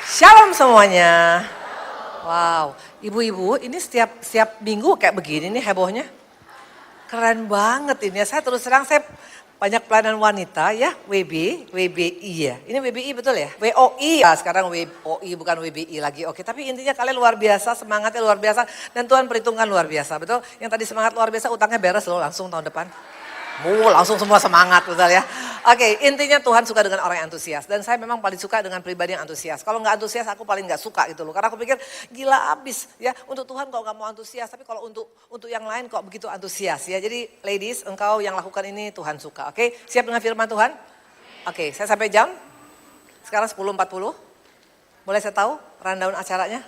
Shalom semuanya. Wow, ibu-ibu ini setiap minggu kayak begini nih hebohnya. Keren banget ini ya. Saya terus terang saya banyak pelayanan wanita ya, WBI ya. Ini WBI betul ya? WOI. Ya, sekarang WOI bukan WBI lagi. Oke, tapi intinya kalian luar biasa, semangatnya luar biasa dan Tuhan perhitungkan luar biasa, betul? Yang tadi semangat luar biasa utangnya beres loh langsung tahun depan. Langsung semua semangat betul ya. Oke, intinya Tuhan suka dengan orang yang antusias. Dan saya memang paling suka dengan pribadi yang antusias. Kalau nggak antusias aku paling nggak suka gitu loh. Karena aku pikir gila abis ya. Untuk Tuhan kok nggak mau antusias. Tapi kalau untuk yang lain kok begitu antusias ya. Jadi ladies engkau yang lakukan ini Tuhan suka. Oke, siap dengan firman Tuhan? Oke, saya sampai jam. Sekarang 10.40. Boleh saya tahu rundown acaranya?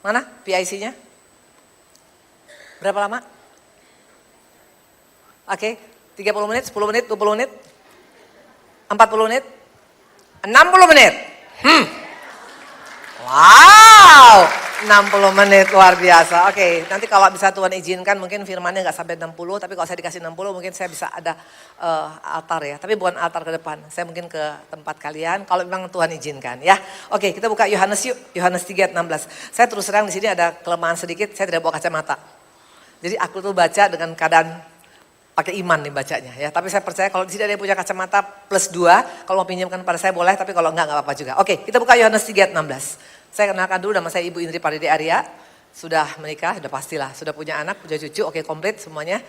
Mana PIC-nya? Berapa lama? Oke, 30 menit, 10 menit, 20 menit, 40 menit, 60 menit. Wow, 60 menit luar biasa. Oke, nanti kalau bisa Tuhan izinkan mungkin firmannya nggak sampai 60, tapi kalau saya dikasih 60 mungkin saya bisa ada altar ya. Tapi bukan altar ke depan, saya mungkin ke tempat kalian kalau memang Tuhan izinkan ya. Oke, kita buka Yohanes yuk, Yohanes 3:16. Saya terus terang di sini ada kelemahan sedikit, saya tidak bawa kacamata. Jadi aku tuh baca dengan keadaan pakai iman nih bacanya ya. Tapi saya percaya kalau di sini ada yang punya kacamata +2, kalau mau pinjamkan pada saya boleh, tapi kalau enggak apa-apa juga. Oke, kita buka Yohanes 3:16. Saya kenalkan dulu, nama saya Ibu Indri Paride Arya. Sudah menikah, sudah pastilah, sudah punya anak, punya cucu, oke komplit semuanya.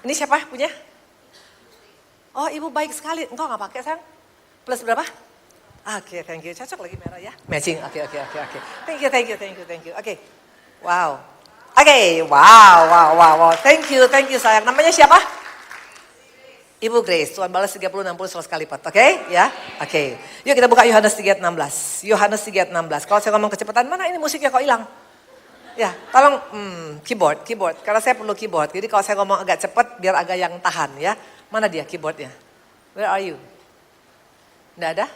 Ini siapa punya? Oh, Ibu baik sekali. Engkau enggak pakai sayang? Plus berapa? Oke, thank you. Cocok lagi merah ya. Matching. Oke. Thank you. Oke. Wow. Oke, wow. Thank you sayang. Namanya siapa? Ibu Grace. Tuhan balas 30, 60, 100 kali lipat. Oke, ya? Oke. Yuk kita buka Yohanes 3:16. Yohanes 3:16. Kalau saya ngomong kecepatan, mana ini musiknya kok hilang? Ya, tolong keyboard. Karena saya perlu keyboard. Jadi kalau saya ngomong agak cepat, biar agak yang tahan ya. Mana dia keyboardnya? Where are you? Nggak ada?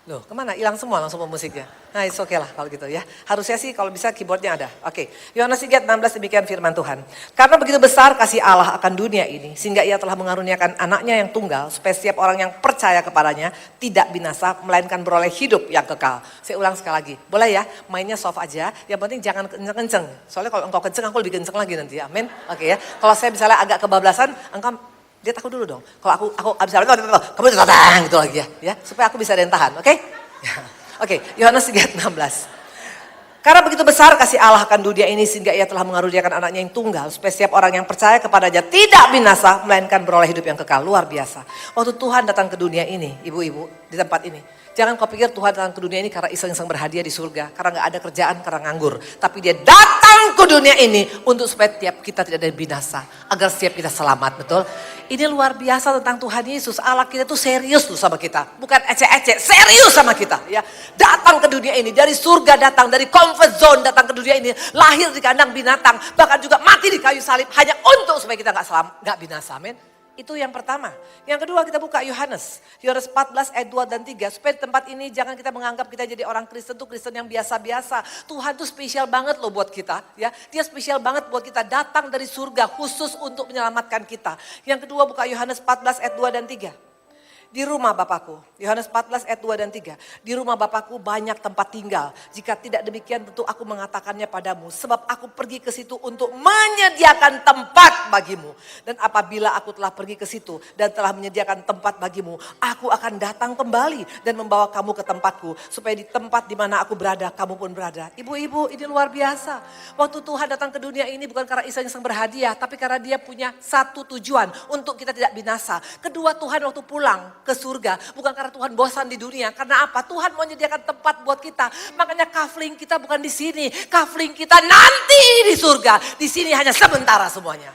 Loh, kemana? Hilang semua langsung pemusiknya. Nah, it's okay lah kalau gitu ya. Harusnya sih kalau bisa keyboardnya ada. Oke, Yohanes 3:16 demikian firman Tuhan. Karena begitu besar kasih Allah akan dunia ini, sehingga ia telah mengaruniakan anaknya yang tunggal, supaya setiap orang yang percaya kepadanya tidak binasa, melainkan beroleh hidup yang kekal. Saya ulang sekali lagi, boleh ya? Mainnya soft aja, yang penting jangan kenceng-kenceng. Soalnya kalau engkau kenceng, aku lebih kenceng lagi nanti, amin. Oke ya, kalau saya misalnya agak kebablasan, engkau lihat aku dulu dong. Kalau aku abis kamu datang gitu lagi ya, supaya aku bisa ada yang tahan, oke? Oke, Yohanes 3:16. Karena begitu besar kasih Allah akan dunia ini sehingga ia telah mengaruniakan anaknya yang tunggal supaya setiap orang yang percaya kepadanya tidak binasa melainkan beroleh hidup yang kekal. Luar biasa. Waktu Tuhan datang ke dunia ini, ibu-ibu di tempat ini. Jangan kau pikir Tuhan datang ke dunia ini karena iseng-iseng berhadiah di surga. Karena gak ada kerjaan, karena nganggur. Tapi dia datang ke dunia ini untuk supaya tiap kita tidak ada binasa. Agar setiap kita selamat, betul? Ini luar biasa tentang Tuhan Yesus. Allah kita itu serius tuh sama kita. Bukan ecek-ecek, serius sama kita. Ya, datang ke dunia ini, dari surga datang, dari comfort zone datang ke dunia ini. Lahir di kandang binatang, bahkan juga mati di kayu salib. Hanya untuk supaya kita gak binasa, amin. Itu yang pertama. Yang kedua kita buka Yohanes 14 ayat 2 dan 3. Supaya di tempat ini jangan kita menganggap kita jadi orang Kristen tuh Kristen yang biasa-biasa. Tuhan tuh spesial banget loh buat kita. Ya, dia spesial banget buat kita. Datang dari surga khusus untuk menyelamatkan kita. Yang kedua buka Yohanes 14 ayat 2 dan 3. Di rumah Bapakku, Yohanes 14 ayat 2 dan 3. Di rumah Bapakku banyak tempat tinggal. Jika tidak demikian tentu aku mengatakannya padamu. Sebab aku pergi ke situ untuk menyediakan tempat bagimu. Dan apabila aku telah pergi ke situ dan telah menyediakan tempat bagimu, aku akan datang kembali dan membawa kamu ke tempatku. Supaya di tempat di mana aku berada, kamu pun berada. Ibu-ibu, ini luar biasa. Waktu Tuhan datang ke dunia ini bukan karena iseng-iseng berhadiah, tapi karena dia punya satu tujuan untuk kita tidak binasa. Kedua, Tuhan waktu pulang ke surga bukan karena Tuhan bosan di dunia. Karena apa? Tuhan mau menyediakan tempat buat kita. Makanya kafling kita bukan di sini, kafling kita nanti di surga. Di sini hanya sementara semuanya.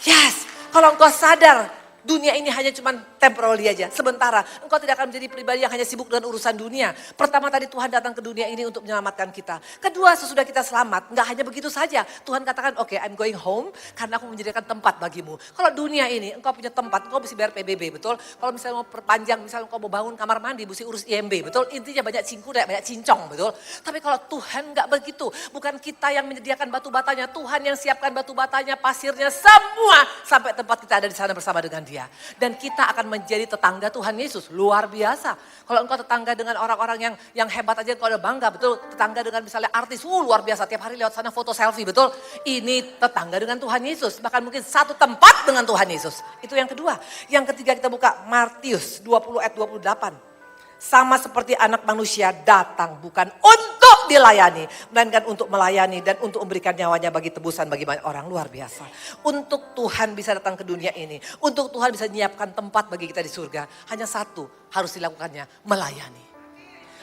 Yes, kalau engkau sadar dunia ini hanya cuma temporary aja, sementara. Engkau tidak akan menjadi pribadi yang hanya sibuk dengan urusan dunia. Pertama tadi Tuhan datang ke dunia ini untuk menyelamatkan kita. Kedua, sesudah kita selamat, nggak hanya begitu saja. Tuhan katakan, oke, I'm going home karena aku menyediakan tempat bagimu. Kalau dunia ini engkau punya tempat, engkau mesti bayar PBB, betul? Kalau misalnya mau perpanjang, misalnya engkau mau bangun kamar mandi, mesti urus IMB, betul? Intinya banyak cingkudek, banyak cincong, betul? Tapi kalau Tuhan nggak begitu, bukan kita yang menyediakan batu batanya, Tuhan yang siapkan batu batanya, pasirnya, semua sampai tempat kita ada di sana bersama dengan Dia. dia. Dan kita akan menjadi tetangga Tuhan Yesus. Luar biasa. Kalau engkau tetangga dengan orang-orang yang hebat aja engkau udah bangga. Betul, tetangga dengan misalnya artis, luar biasa. Tiap hari lewat sana foto selfie, betul. Ini tetangga dengan Tuhan Yesus. Bahkan mungkin satu tempat dengan Tuhan Yesus. Itu yang kedua. Yang ketiga kita buka Matius 20 ayat 28. Sama seperti anak manusia datang bukan untuk dilayani, melainkan untuk melayani dan untuk memberikan nyawanya bagi tebusan bagi banyak orang. Luar biasa. Untuk Tuhan bisa datang ke dunia ini, untuk Tuhan bisa menyiapkan tempat bagi kita di surga, hanya satu harus dilakukannya, melayani.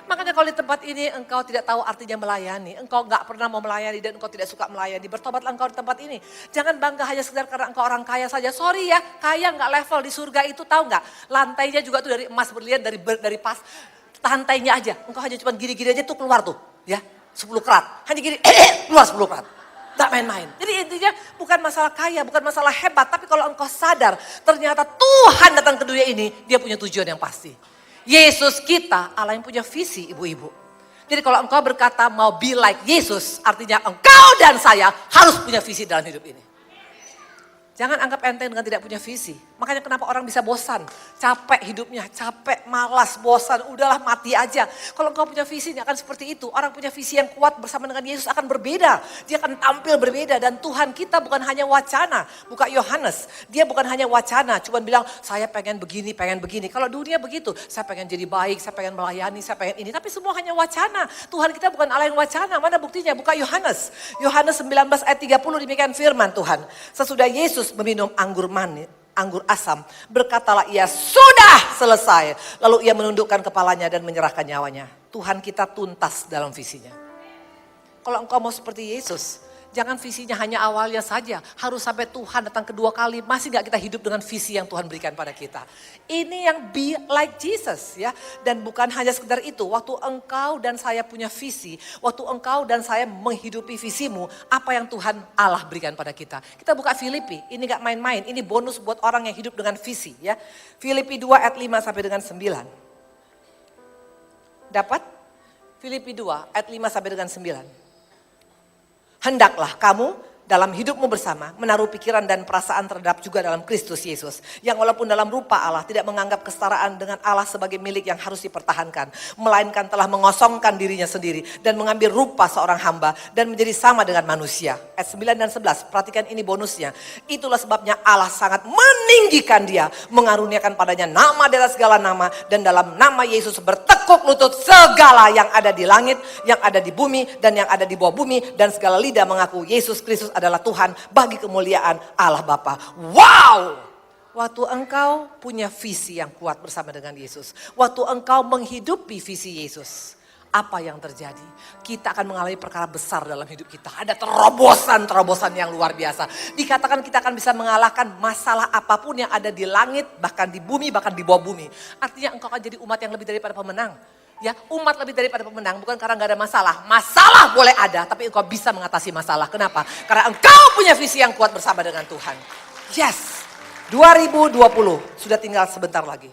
Makanya kalau di tempat ini engkau tidak tahu artinya melayani, engkau gak pernah mau melayani dan engkau tidak suka melayani, bertobatlah engkau di tempat ini. Jangan bangga hanya sekedar karena engkau orang kaya saja. Sorry ya, kaya gak level di surga itu, tahu gak? Lantainya juga tuh dari emas berlian, dari pas lantainya aja. Engkau hanya cuma gini-gini aja tuh keluar tuh, ya 10 kerat. Hanya gini, keluar 10 kerat. Gak main-main. Jadi intinya bukan masalah kaya, bukan masalah hebat, tapi kalau engkau sadar ternyata Tuhan datang ke dunia ini, dia punya tujuan yang pasti. Yesus kita, Allah yang punya visi ibu-ibu. Jadi kalau engkau berkata mau be like Yesus, artinya engkau dan saya harus punya visi dalam hidup ini. Jangan anggap enteng dengan tidak punya visi. Makanya kenapa orang bisa bosan, capek hidupnya, capek, malas, bosan, udahlah mati aja. Kalau engkau punya visi akan seperti itu. Orang punya visi yang kuat bersama dengan Yesus akan berbeda. Dia akan tampil berbeda dan Tuhan kita bukan hanya wacana. Buka Yohanes, dia bukan hanya wacana, cuman bilang saya pengen begini, pengen begini. Kalau dunia begitu, saya pengen jadi baik, saya pengen melayani, saya pengen ini. Tapi semua hanya wacana. Tuhan kita bukan Allah yang wacana, mana buktinya? Buka Yohanes. Yohanes 19 ayat 30 demikian firman Tuhan. Sesudah Yesus meminum anggur manis, anggur asam, berkatalah ia sudah selesai. Lalu ia menundukkan kepalanya dan menyerahkan nyawanya. Tuhan kita tuntas dalam visinya. Kalau engkau mau seperti Yesus, jangan visinya hanya awalnya saja. Harus sampai Tuhan datang kedua kali. Masih gak kita hidup dengan visi yang Tuhan berikan pada kita. Ini yang be like Jesus ya. Dan bukan hanya sekedar itu. Waktu engkau dan saya punya visi. Waktu engkau dan saya menghidupi visimu. Apa yang Tuhan Allah berikan pada kita. Kita buka Filipi. Ini gak main-main. Ini bonus buat orang yang hidup dengan visi ya. Filipi 2 ayat 5 sampai dengan 9. Dapat? Filipi 2 ayat 5 sampai dengan 9. Hendaklah kamu dalam hidupmu bersama menaruh pikiran dan perasaan terhadap juga dalam Kristus Yesus. Yang walaupun dalam rupa Allah tidak menganggap kesetaraan dengan Allah sebagai milik yang harus dipertahankan. Melainkan telah mengosongkan dirinya sendiri dan mengambil rupa seorang hamba dan menjadi sama dengan manusia. Ayat 9 dan 11, perhatikan ini bonusnya. Itulah sebabnya Allah sangat meninggikan dia. Mengaruniakan padanya nama di atas segala nama. Dan dalam nama Yesus bertekuk lutut segala yang ada di langit, yang ada di bumi dan yang ada di bawah bumi. Dan segala lidah mengaku Yesus Kristus adalah Tuhan bagi kemuliaan Allah Bapa. Wow! Waktu engkau punya visi yang kuat bersama dengan Yesus. Waktu engkau menghidupi visi Yesus. Apa yang terjadi? Kita akan mengalami perkara besar dalam hidup kita. Ada terobosan yang luar biasa. Dikatakan kita akan bisa mengalahkan masalah apapun yang ada di langit, bahkan di bumi, bahkan di bawah bumi. Artinya engkau akan jadi umat yang lebih daripada pemenang. Ya, umat lebih daripada pemenang bukan karena gak ada masalah. Masalah boleh ada, tapi engkau bisa mengatasi masalah. Kenapa? Karena engkau punya visi yang kuat bersama dengan Tuhan. Yes, 2020 sudah tinggal sebentar lagi.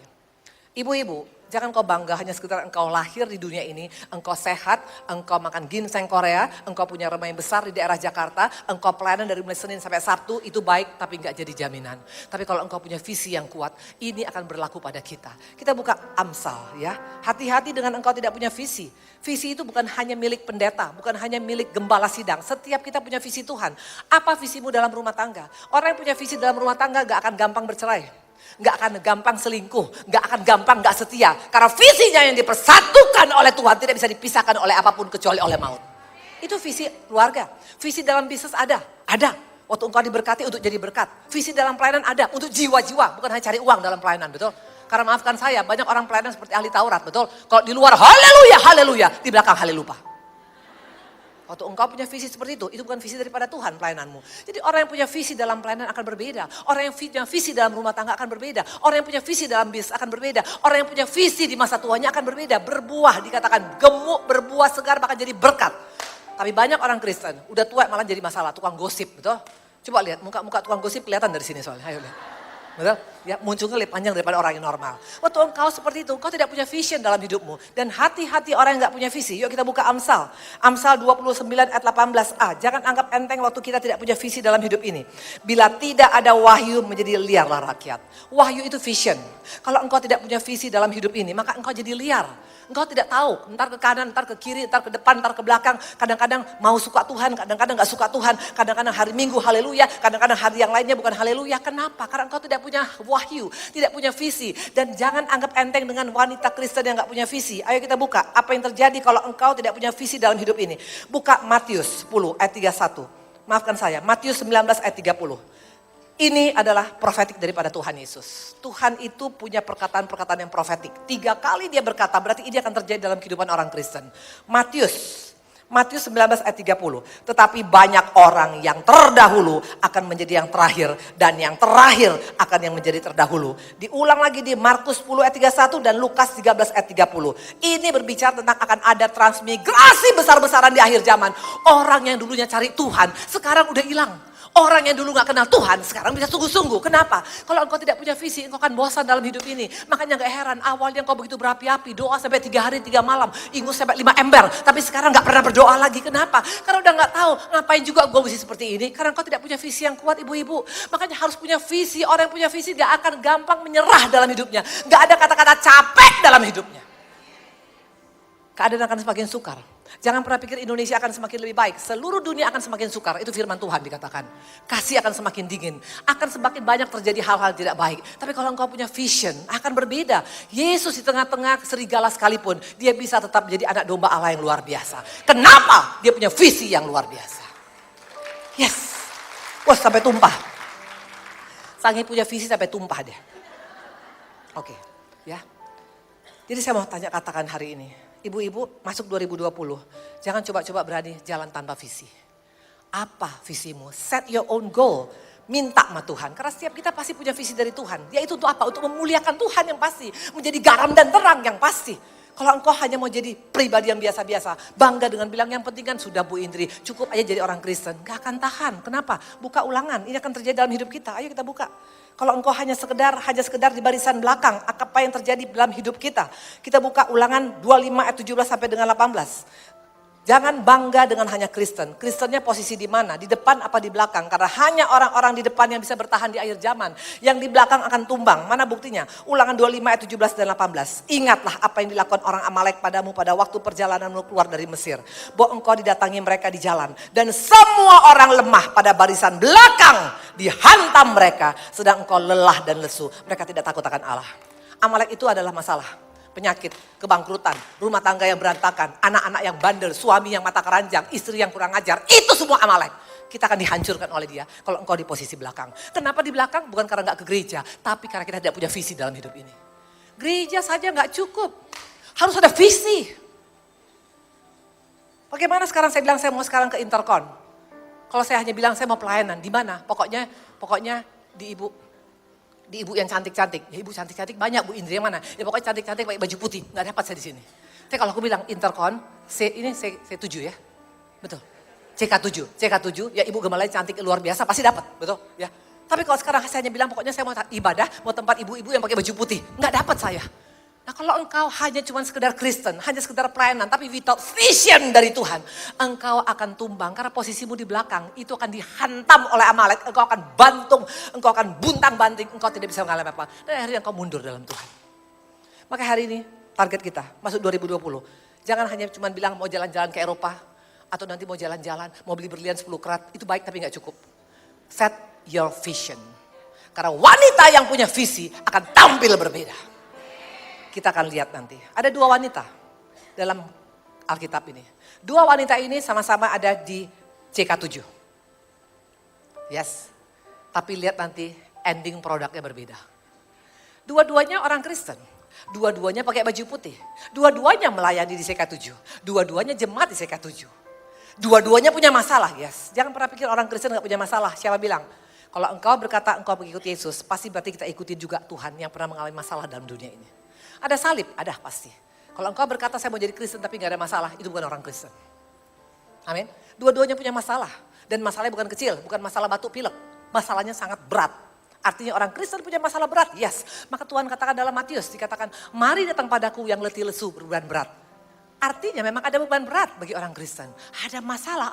Ibu-ibu, jangan kau bangga hanya sekedar engkau lahir di dunia ini, engkau sehat, engkau makan ginseng Korea, engkau punya rumah yang besar di daerah Jakarta, engkau pelayanan dari mulai Senin sampai Sabtu, itu baik tapi gak jadi jaminan. Tapi kalau engkau punya visi yang kuat, ini akan berlaku pada kita. Kita buka Amsal ya, hati-hati dengan engkau tidak punya visi. Visi itu bukan hanya milik pendeta, bukan hanya milik gembala sidang. Setiap kita punya visi Tuhan. Apa visimu dalam rumah tangga? Orang yang punya visi dalam rumah tangga gak akan gampang bercerai. Gak akan gampang selingkuh, gak akan gampang gak setia. Karena visinya yang dipersatukan oleh Tuhan tidak bisa dipisahkan oleh apapun kecuali oleh maut. Itu visi keluarga. Visi dalam bisnis ada. Waktu engkau diberkati untuk jadi berkat. Visi dalam pelayanan ada untuk jiwa-jiwa, bukan hanya cari uang dalam pelayanan, betul? Karena maafkan saya, banyak orang pelayanan seperti ahli Taurat, betul? Kalau di luar haleluya, haleluya, di belakang halelupa. Waktu engkau punya visi seperti itu bukan visi daripada Tuhan pelayananmu. Jadi orang yang punya visi dalam pelayanan akan berbeda. Orang yang punya visi dalam rumah tangga akan berbeda. Orang yang punya visi dalam bisnis akan berbeda. Orang yang punya visi di masa tuanya akan berbeda. Berbuah, dikatakan gemuk, berbuah segar, bahkan jadi berkat. Tapi banyak orang Kristen, udah tua malah jadi masalah, tukang gosip, betul? Coba lihat muka-muka tukang gosip kelihatan dari sini soalnya, ayo lihat. Betul? Ya, munculnya lebih panjang daripada orang yang normal. Waktu engkau seperti itu, engkau tidak punya vision dalam hidupmu. Dan hati-hati orang yang gak punya visi. Yuk kita buka Amsal. Amsal 29 ayat 18a. Jangan anggap enteng waktu kita tidak punya visi dalam hidup ini. Bila tidak ada wahyu menjadi liarlah rakyat. Wahyu itu vision. Kalau engkau tidak punya visi dalam hidup ini, maka engkau jadi liar. Engkau tidak tahu, ntar ke kanan, ntar ke kiri, ntar ke depan, ntar ke belakang. Kadang-kadang mau suka Tuhan, kadang-kadang gak suka Tuhan. Kadang-kadang hari Minggu haleluya, kadang-kadang hari yang lainnya bukan haleluya. Kenapa? Karena engkau tidak punya wahyu, tidak punya visi. Dan jangan anggap enteng dengan wanita Kristen yang gak punya visi. Ayo kita buka, apa yang terjadi kalau engkau tidak punya visi dalam hidup ini. Buka Matius 10 ayat 31. Maafkan saya, Matius 19 ayat 30. Ini adalah profetik daripada Tuhan Yesus. Tuhan itu punya perkataan-perkataan yang profetik. 3 kali dia berkata, berarti ini akan terjadi dalam kehidupan orang Kristen. Matius 19 ayat 30. Tetapi banyak orang yang terdahulu akan menjadi yang terakhir. Dan yang terakhir akan yang menjadi terdahulu. Diulang lagi di Markus 10 ayat 31 dan Lukas 13 ayat 30. Ini berbicara tentang akan ada transmigrasi besar-besaran di akhir zaman. Orang yang dulunya cari Tuhan, sekarang udah hilang. Orang yang dulu gak kenal Tuhan sekarang bisa sungguh-sungguh. Kenapa? Kalau engkau tidak punya visi, engkau akan bosan dalam hidup ini. Makanya gak heran awalnya engkau begitu berapi-api. Doa sampai 3 hari 3 malam. Ingus sampai 5 ember. Tapi sekarang gak pernah berdoa lagi. Kenapa? Karena udah gak tahu ngapain juga gue mesti seperti ini. Karena engkau tidak punya visi yang kuat ibu-ibu. Makanya harus punya visi. Orang yang punya visi gak akan gampang menyerah dalam hidupnya. Gak ada kata-kata capek dalam hidupnya. Keadaan akan semakin sukar. Jangan pernah pikir Indonesia akan semakin lebih baik. Seluruh dunia akan semakin sukar. Itu firman Tuhan dikatakan. Kasih akan semakin dingin. Akan semakin banyak terjadi hal-hal tidak baik. Tapi kalau engkau punya vision, akan berbeda. Yesus di tengah-tengah serigala sekalipun, dia bisa tetap menjadi anak domba Allah yang luar biasa. Kenapa? Dia punya visi yang luar biasa. Yes. Wah, sampai tumpah. Saking punya visi sampai tumpah dia. Oke, ya. Jadi saya mau katakan hari ini. Ibu-ibu masuk 2020, jangan coba-coba berani jalan tanpa visi. Apa visimu? Set your own goal. Minta sama Tuhan. Karena setiap kita pasti punya visi dari Tuhan. Yaitu untuk apa? Untuk memuliakan Tuhan yang pasti. Menjadi garam dan terang yang pasti. Kalau engkau hanya mau jadi pribadi yang biasa-biasa. Bangga dengan bilang yang penting kan sudah Bu Indri. Cukup aja jadi orang Kristen. Gak akan tahan. Kenapa? Buka ulangan. Ini akan terjadi dalam hidup kita. Ayo kita buka. Kalau engkau hanya sekedar di barisan belakang, apa yang terjadi dalam hidup kita? Kita buka ulangan 25 ayat 17 sampai dengan 18. Jangan bangga dengan hanya Kristen. Kristennya posisi di mana? Di depan apa di belakang? Karena hanya orang-orang di depan yang bisa bertahan di akhir zaman. Yang di belakang akan tumbang. Mana buktinya? Ulangan 25 ayat 17 dan 18. Ingatlah apa yang dilakukan orang Amalek padamu pada waktu perjalananmu keluar dari Mesir. Bahwa engkau didatangi mereka di jalan. Dan semua orang lemah pada barisan belakang dihantam mereka. Sedang engkau lelah dan lesu. Mereka tidak takut akan Allah. Amalek itu adalah masalah. Penyakit, kebangkrutan, rumah tangga yang berantakan, anak-anak yang bandel, suami yang mata keranjang, istri yang kurang ajar. Itu semua Amalek. Kita akan dihancurkan oleh dia kalau engkau di posisi belakang. Kenapa di belakang? Bukan karena gak ke gereja, tapi karena kita tidak punya visi dalam hidup ini. Gereja saja gak cukup. Harus ada visi. Bagaimana sekarang saya bilang saya mau sekarang ke Intercon? Kalau saya hanya bilang saya mau pelayanan, di mana? Pokoknya di ibu yang cantik-cantik. Ya ibu cantik-cantik banyak, Bu Indri yang mana? Ya pokoknya cantik-cantik pakai baju putih. Nggak dapat saya di sini. Tapi kalau aku bilang Intercon, ini C7 ya. Betul. CK7, ya ibu gembalanya cantik luar biasa pasti dapat, betul ya. Tapi kalau sekarang saya hanya bilang pokoknya saya mau ibadah, mau tempat ibu-ibu yang pakai baju putih. Nggak dapat saya. Nah kalau engkau hanya cuma sekedar Kristen, hanya sekedar pelayanan, tapi without vision dari Tuhan, engkau akan tumbang karena posisimu di belakang itu akan dihantam oleh Amalek, engkau akan bantung, engkau akan buntang-banting, engkau tidak bisa mengalami apa. Dan akhirnya engkau mundur dalam Tuhan. Maka hari ini target kita masuk 2020, jangan hanya cuma bilang mau jalan-jalan ke Eropa, atau nanti mau jalan-jalan, mau beli berlian 10 karat, itu baik tapi gak cukup. Set your vision. Karena wanita yang punya visi akan tampil berbeda. Kita akan lihat nanti. Ada 2 wanita dalam Alkitab ini. 2 wanita ini sama-sama ada di CK7. Yes. Tapi lihat nanti ending produknya berbeda. Dua-duanya orang Kristen. Dua-duanya pakai baju putih. Dua-duanya melayani di CK7. Dua-duanya jemaat di CK7. Dua-duanya punya masalah. Yes. Jangan pernah pikir orang Kristen gak punya masalah. Siapa bilang? Kalau engkau berkata engkau mengikuti Yesus, pasti berarti kita ikuti juga Tuhan yang pernah mengalami masalah dalam dunia ini. Ada salib, ada pasti. Kalau engkau berkata saya mau jadi Kristen tapi gak ada masalah, itu bukan orang Kristen. Amin. Dua-duanya punya masalah. Dan masalahnya bukan kecil, bukan masalah batuk pilek. Masalahnya sangat berat. Artinya orang Kristen punya masalah berat, yes. Maka Tuhan katakan dalam Matius, dikatakan, mari datang padaku yang letih lesu berbeban berat. Artinya memang ada beban berat bagi orang Kristen. Ada masalah,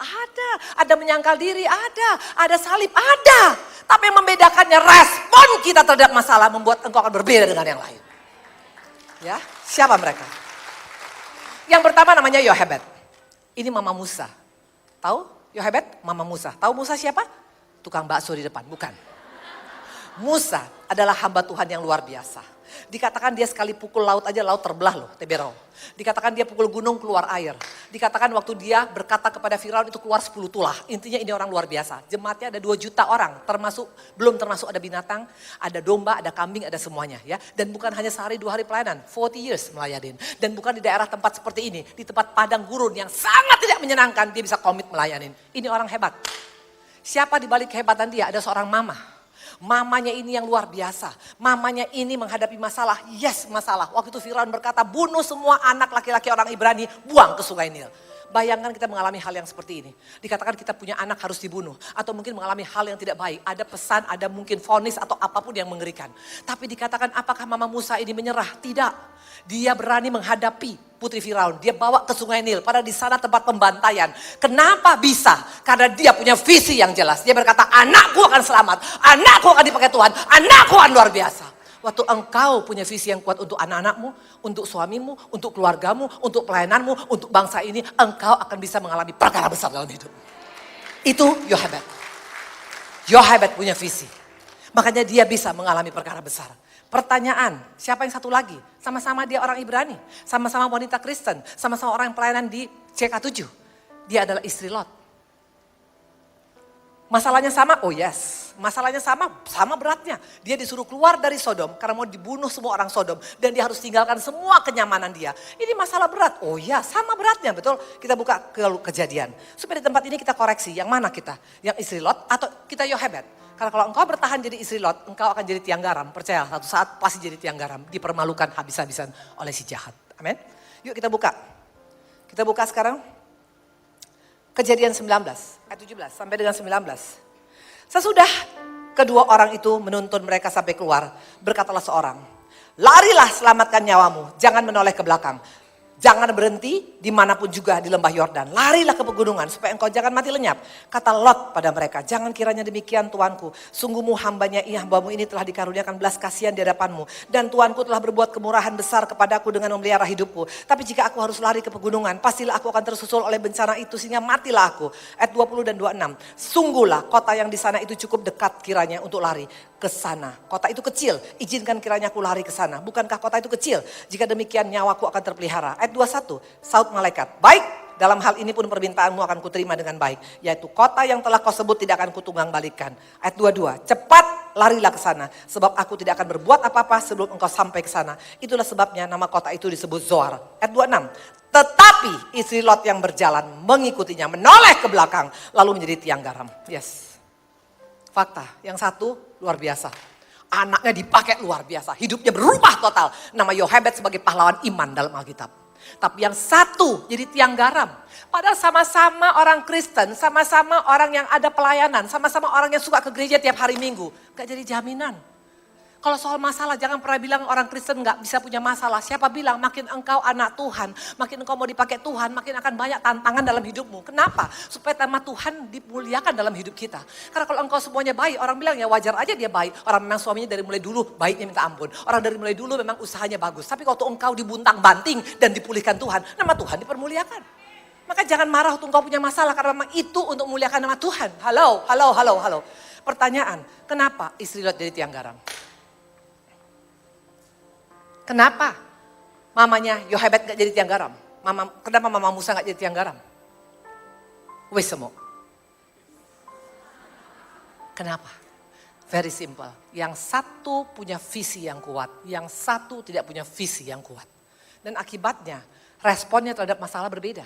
ada menyangkal diri, ada salib, ada. Tapi yang membedakannya respon kita terhadap masalah membuat engkau akan berbeda dengan yang lain. Ya, siapa mereka? Yang pertama namanya Yohebed. Ini Mama Musa. Tahu Yohebed? Mama Musa. Tahu Musa siapa? Tukang bakso di depan, bukan. Musa adalah hamba Tuhan yang luar biasa. Dikatakan dia sekali pukul laut aja, laut terbelah loh, Teberau. Dikatakan dia pukul gunung keluar air. Dikatakan waktu dia berkata kepada Firaun itu keluar 10 tulah. Intinya ini orang luar biasa. Jemaatnya ada 2 juta orang, belum termasuk ada binatang, ada domba, ada kambing, ada semuanya ya. Dan bukan hanya sehari 2 hari pelayanan, 40 years melayani. Dan bukan di daerah tempat seperti ini, di tempat padang gurun yang sangat tidak menyenangkan, dia bisa komit melayani. Ini orang hebat. Siapa di balik kehebatan dia? Ada seorang mama. Mamanya ini yang luar biasa. Mamanya ini menghadapi masalah. Yes, masalah. Waktu itu Firaun berkata, bunuh semua anak laki-laki orang Ibrani, buang ke sungai Nil. Bayangkan kita mengalami hal yang seperti ini. Dikatakan kita punya anak harus dibunuh. Atau mungkin mengalami hal yang tidak baik. Ada pesan, ada mungkin vonis atau apapun yang mengerikan. Tapi dikatakan apakah Mama Musa ini menyerah? Tidak. Dia berani menghadapi putri Firaun. Dia bawa ke sungai Nil. Padahal di sana tempat pembantaian. Kenapa bisa? Karena dia punya visi yang jelas. Dia berkata, anakku akan selamat. Anakku akan dipakai Tuhan. Anakku akan luar biasa. Waktu engkau punya visi yang kuat untuk anak-anakmu, untuk suamimu, untuk keluargamu, untuk pelayananmu, untuk bangsa ini, engkau akan bisa mengalami perkara besar dalam hidup. Itu Yohebed. Yohebed punya visi. Makanya dia bisa mengalami perkara besar. Pertanyaan, siapa yang satu lagi? Sama-sama dia orang Ibrani, sama-sama wanita Kristen, sama-sama orang yang pelayanan di CK7. Dia adalah istri Lot. Masalahnya sama? Oh yes. Masalahnya sama beratnya. Dia disuruh keluar dari Sodom karena mau dibunuh semua orang Sodom. Dan dia harus tinggalkan semua kenyamanan dia. Ini masalah berat. Oh ya, sama beratnya, betul. Kita buka ke Kejadian. Supaya di tempat ini kita koreksi, yang mana kita? Yang istri Lot atau kita Yohebed? Karena kalau engkau bertahan jadi istri Lot, engkau akan jadi tiang garam. Percaya, satu saat pasti jadi tiang garam. Dipermalukan habis-habisan oleh si jahat. Amin. Yuk kita buka. Kita buka sekarang. Kejadian 19, ayat 17 sampai dengan 19. Sesudah kedua orang itu menuntun mereka sampai keluar, berkatalah seorang, larilah selamatkan nyawamu, jangan menoleh ke belakang. Jangan berhenti dimanapun juga di lembah Yordan. Larilah ke pegunungan supaya engkau jangan mati lenyap. Kata Lot pada mereka, jangan kiranya demikian tuanku. Sungguhmu hambamu ini telah dikaruniakan belas kasihan di hadapanmu. Dan tuanku telah berbuat kemurahan besar kepadaku dengan memelihara hidupku. Tapi jika aku harus lari ke pegunungan, pastilah aku akan tersusul oleh bencana itu sehingga matilah aku. Ayat 20 dan 26. Sungguhlah kota yang di sana itu cukup dekat kiranya untuk lari ke sana. Kota itu kecil, izinkan kiranya aku lari ke sana. Bukankah kota itu kecil? Jika demikian nyawaku akan terpelihara. Ayat 21, saut malaikat, baik, dalam hal ini pun permintaanmu akan kuterima dengan baik. Yaitu kota yang telah kau sebut tidak akan kutunggang balikan. Ayat 22, cepat larilah ke sana. Sebab aku tidak akan berbuat apa-apa sebelum engkau sampai ke sana. Itulah sebabnya nama kota itu disebut Zoar. Ayat 26, tetapi istri Lot yang berjalan mengikutinya, menoleh ke belakang, lalu menjadi tiang garam. Yes, fakta. Yang satu luar biasa. Anaknya dipakai luar biasa. Hidupnya berubah total. Nama Yohebed sebagai pahlawan iman dalam Alkitab. Tapi yang satu jadi tiang garam. Padahal sama-sama orang Kristen, sama-sama orang yang ada pelayanan, sama-sama orang yang suka ke gereja tiap hari Minggu. Gak jadi jaminan. Kalau soal masalah jangan pernah bilang orang Kristen gak bisa punya masalah. Siapa bilang makin engkau anak Tuhan, makin engkau mau dipakai Tuhan, makin akan banyak tantangan dalam hidupmu. Kenapa? Supaya nama Tuhan dimuliakan dalam hidup kita. Karena kalau engkau semuanya baik, orang bilang ya wajar aja dia baik. Orang memang suaminya dari mulai dulu baiknya minta ampun. Orang dari mulai dulu memang usahanya bagus. Tapi kalau engkau dibuntang banting dan dipulihkan Tuhan, nama Tuhan dipermuliakan. Maka jangan marah waktu engkau punya masalah karena memang itu untuk memuliakan nama Tuhan. Halo. Pertanyaan, kenapa istri Lot jadi tiang garam? Kenapa mamanya Yohebed gak jadi tiang garam? Kenapa mama Musa gak jadi tiang garam? Wes semua. Kenapa? Very simple. Yang satu punya visi yang kuat, yang satu tidak punya visi yang kuat. Dan akibatnya responnya terhadap masalah berbeda.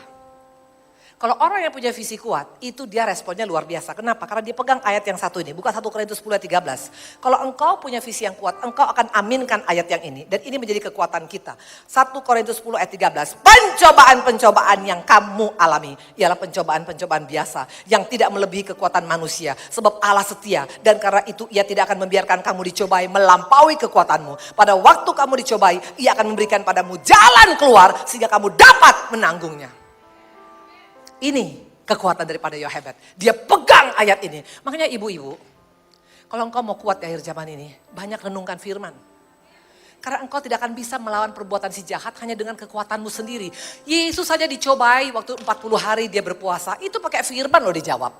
Kalau orang yang punya visi kuat, itu dia responnya luar biasa. Kenapa? Karena dia pegang ayat yang satu ini, bukan 1 Korintus 10 ayat 13. Kalau engkau punya visi yang kuat, engkau akan aminkan ayat yang ini. Dan ini menjadi kekuatan kita. 1 Korintus 10 ayat 13. Pencobaan-pencobaan yang kamu alami, ialah pencobaan-pencobaan biasa. Yang tidak melebihi kekuatan manusia. Sebab Allah setia, dan karena itu ia tidak akan membiarkan kamu dicobai melampaui kekuatanmu. Pada waktu kamu dicobai, ia akan memberikan padamu jalan keluar, sehingga kamu dapat menanggungnya. Ini kekuatan daripada Yohebed. Dia pegang ayat ini. Makanya ibu-ibu, kalau engkau mau kuat di akhir zaman ini, banyak renungkan firman. Karena engkau tidak akan bisa melawan perbuatan si jahat hanya dengan kekuatanmu sendiri. Yesus saja dicobai waktu 40 hari dia berpuasa. Itu pakai firman loh dijawab.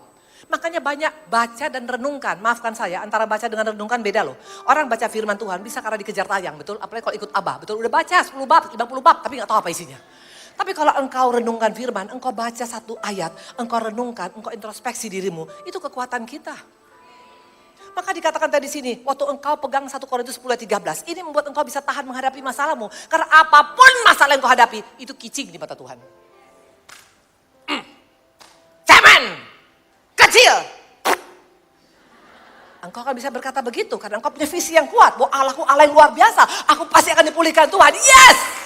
Makanya banyak baca dan renungkan. Maafkan saya, antara baca dengan renungkan beda loh. Orang baca firman Tuhan bisa karena dikejar tayang, betul? Apalagi kalau ikut abah, betul? Udah baca 10 bab, 50 bab, tapi gak tahu apa isinya. Tapi kalau engkau renungkan firman, engkau baca satu ayat, engkau renungkan, engkau introspeksi dirimu, itu kekuatan kita. Maka dikatakan tadi sini, waktu engkau pegang 1 Korintus 10 ayat 13, ini membuat engkau bisa tahan menghadapi masalahmu. Karena apapun masalah yang engkau hadapi, itu kicing di mata Tuhan. Cemen, kecil. Engkau akan bisa berkata begitu, karena engkau punya visi yang kuat. Bahwa Allahku Allah yang luar biasa, aku pasti akan dipulihkan Tuhan. Yes!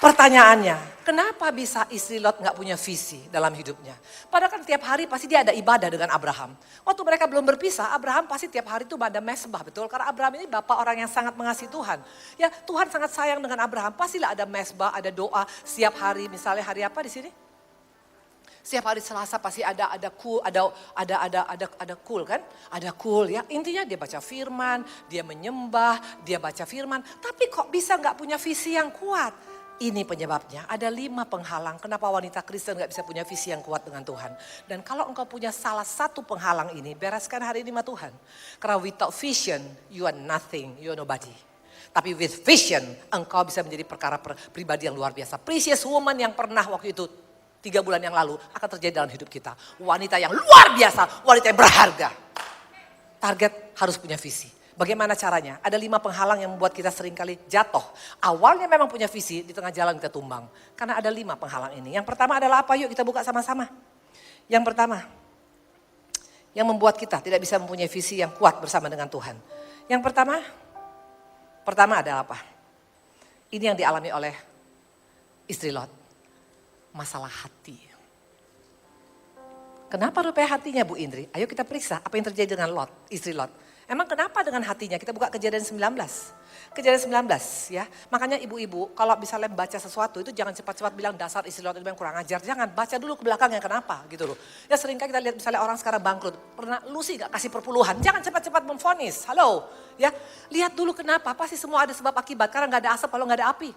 Pertanyaannya, kenapa bisa istri Lot gak punya visi dalam hidupnya? Padahal kan tiap hari pasti dia ada ibadah dengan Abraham. Waktu mereka belum berpisah, Abraham pasti tiap hari itu ada mesbah, betul? Karena Abraham ini bapak orang yang sangat mengasihi Tuhan. Ya, Tuhan sangat sayang dengan Abraham. Pastilah ada mesbah, ada doa setiap hari. Misalnya hari apa di sini? Setiap hari Selasa pasti ada cool, ada cool kan? Ada cool ya. Intinya dia baca firman, dia menyembah, dia baca firman. Tapi kok bisa gak punya visi yang kuat? Ini penyebabnya, ada 5 penghalang kenapa wanita Kristen gak bisa punya visi yang kuat dengan Tuhan. Dan kalau engkau punya salah satu penghalang ini, bereskan hari ini sama Tuhan. Karena without vision, you are nothing, you are nobody. Tapi with vision, engkau bisa menjadi perkara pribadi yang luar biasa. Precious woman yang pernah waktu itu 3 bulan yang lalu akan terjadi dalam hidup kita. Wanita yang luar biasa, wanita yang berharga. Target harus punya visi. Bagaimana caranya? Ada 5 penghalang yang membuat kita seringkali jatuh. Awalnya memang punya visi, di tengah jalan kita tumbang. Karena ada 5 penghalang ini. Yang pertama adalah apa? Yuk kita buka sama-sama. Yang pertama, yang membuat kita tidak bisa mempunyai visi yang kuat bersama dengan Tuhan. Yang pertama adalah apa? Ini yang dialami oleh istri Lot. Masalah hati. Kenapa rupanya hatinya Bu Indri? Ayo kita periksa apa yang terjadi dengan Lot, istri Lot. Emang kenapa dengan hatinya? Kita buka Kejadian 19. Kejadian 19 ya. Makanya ibu-ibu kalau misalnya baca sesuatu itu jangan cepat-cepat bilang dasar istri Lot itu yang kurang ajar. Jangan, baca dulu ke belakangnya kenapa gitu loh. Ya seringkali kita lihat misalnya orang sekarang bangkrut. Pernah lu sih gak kasih perpuluhan. Jangan cepat-cepat memvonis. Halo. Ya, lihat dulu kenapa. Pasti semua ada sebab akibat. Karena gak ada asap kalau gak ada api.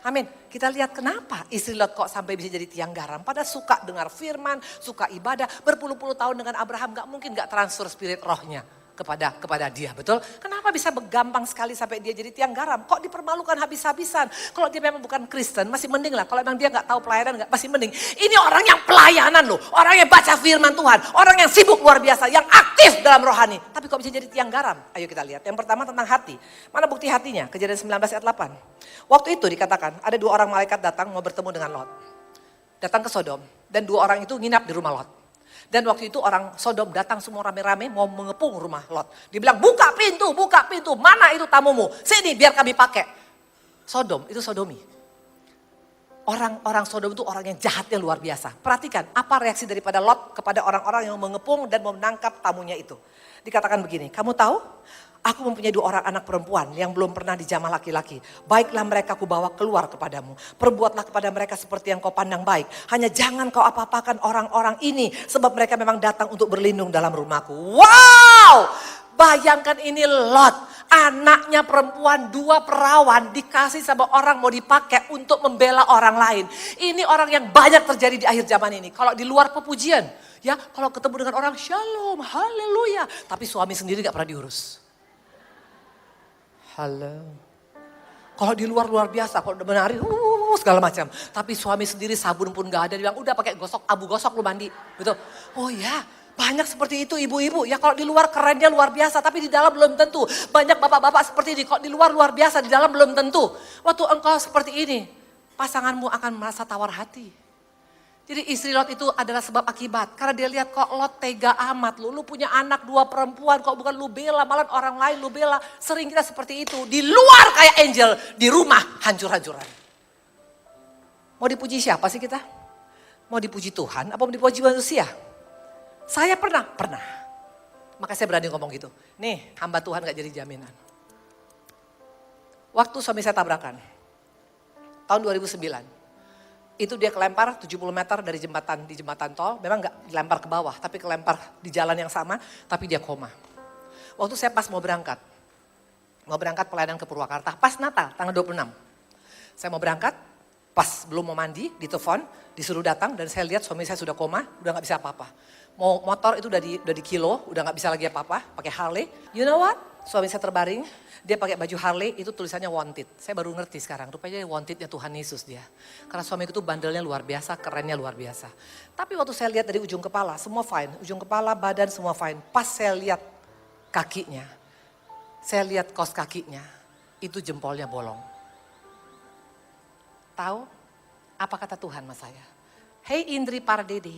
Amin. Kita lihat kenapa istri Lot kok sampai bisa jadi tiang garam. Pada suka dengar firman, suka ibadah. Berpuluh-puluh tahun dengan Abraham gak mungkin gak transfer spirit rohnya kepada dia, betul? Kenapa bisa gampang sekali sampai dia jadi tiang garam? Kok dipermalukan habis-habisan? Kalau dia memang bukan Kristen, masih mending lah. Kalau memang dia nggak tahu pelayanan, masih mending. Ini orang yang pelayanan loh, orang yang baca firman Tuhan, orang yang sibuk luar biasa, yang aktif dalam rohani. Tapi kok bisa jadi tiang garam? Ayo kita lihat. Yang pertama tentang hati. Mana bukti hatinya? Kejadian 19 ayat 8. Waktu itu dikatakan ada 2 orang malaikat datang mau bertemu dengan Lot. Datang ke Sodom dan 2 orang itu nginap di rumah Lot. Dan waktu itu orang Sodom datang semua rame-rame mau mengepung rumah Lot. Dibilang buka pintu, mana itu tamumu? Sini biar kami pakai. Sodom itu sodomi. Orang Sodom itu orang yang jahatnya luar biasa. Perhatikan apa reaksi daripada Lot kepada orang-orang yang mengepung dan menangkap tamunya itu. Dikatakan begini, kamu tahu? Aku mempunyai 2 orang anak perempuan yang belum pernah dijamah laki-laki. Baiklah mereka kubawa keluar kepadamu. Perbuatlah kepada mereka seperti yang kau pandang baik. Hanya jangan kau apa-apakan orang-orang ini. Sebab mereka memang datang untuk berlindung dalam rumahku. Wow! Bayangkan ini Lot. Anaknya perempuan 2 perawan dikasih sama orang mau dipakai untuk membela orang lain. Ini orang yang banyak terjadi di akhir zaman ini. Kalau di luar pepujian. Ya kalau ketemu dengan orang shalom, haleluya. Tapi suami sendiri gak pernah diurus. Halo. Kalau di luar biasa, kalau udah menari segala macam. Tapi suami sendiri sabun pun gak ada. Dia bilang udah pakai abu gosok lu mandi. Betul. Oh ya, banyak seperti itu ibu-ibu. Ya kalau di luar kerennya luar biasa, tapi di dalam belum tentu. Banyak bapak-bapak seperti ini, kalau di luar biasa, di dalam belum tentu. Waktu engkau seperti ini, pasanganmu akan merasa tawar hati. Jadi istri Lot itu adalah sebab akibat. Karena dia lihat kok Lot tega amat lu punya anak 2 perempuan, kok bukan lu bela, malah orang lain lu bela. Sering kita seperti itu, di luar kayak angel, di rumah hancur-hancuran. Mau dipuji siapa sih kita? Mau dipuji Tuhan, apa mau dipuji manusia? Saya pernah. Maka saya berani ngomong gitu. Nih, hamba Tuhan gak jadi jaminan. Waktu suami saya tabrakan, tahun 2009. Itu dia kelempar 70 meter dari jembatan tol. Memang gak dilempar ke bawah, tapi kelempar di jalan yang sama, tapi dia koma. Waktu saya pas mau berangkat pelayanan ke Purwakarta, pas Natal, tanggal 26. Saya mau berangkat, pas belum mau mandi, ditelepon, disuruh datang, dan saya lihat suami saya sudah koma, udah gak bisa apa-apa. Mau motor itu udah di kilo, udah gak bisa lagi apa-apa, pakai Harley. You know what? Suami saya terbaring, dia pakai baju Harley, itu tulisannya wanted. Saya baru ngerti sekarang, rupanya wantednya Tuhan Yesus dia. Karena suamiku itu bandelnya luar biasa, kerennya luar biasa. Tapi waktu saya lihat dari ujung kepala, semua fine. Ujung kepala, badan semua fine. Pas saya lihat kakinya, saya lihat kaos kakinya, itu jempolnya bolong. Tahu apa kata Tuhan sama saya? Hei Indri Pardede,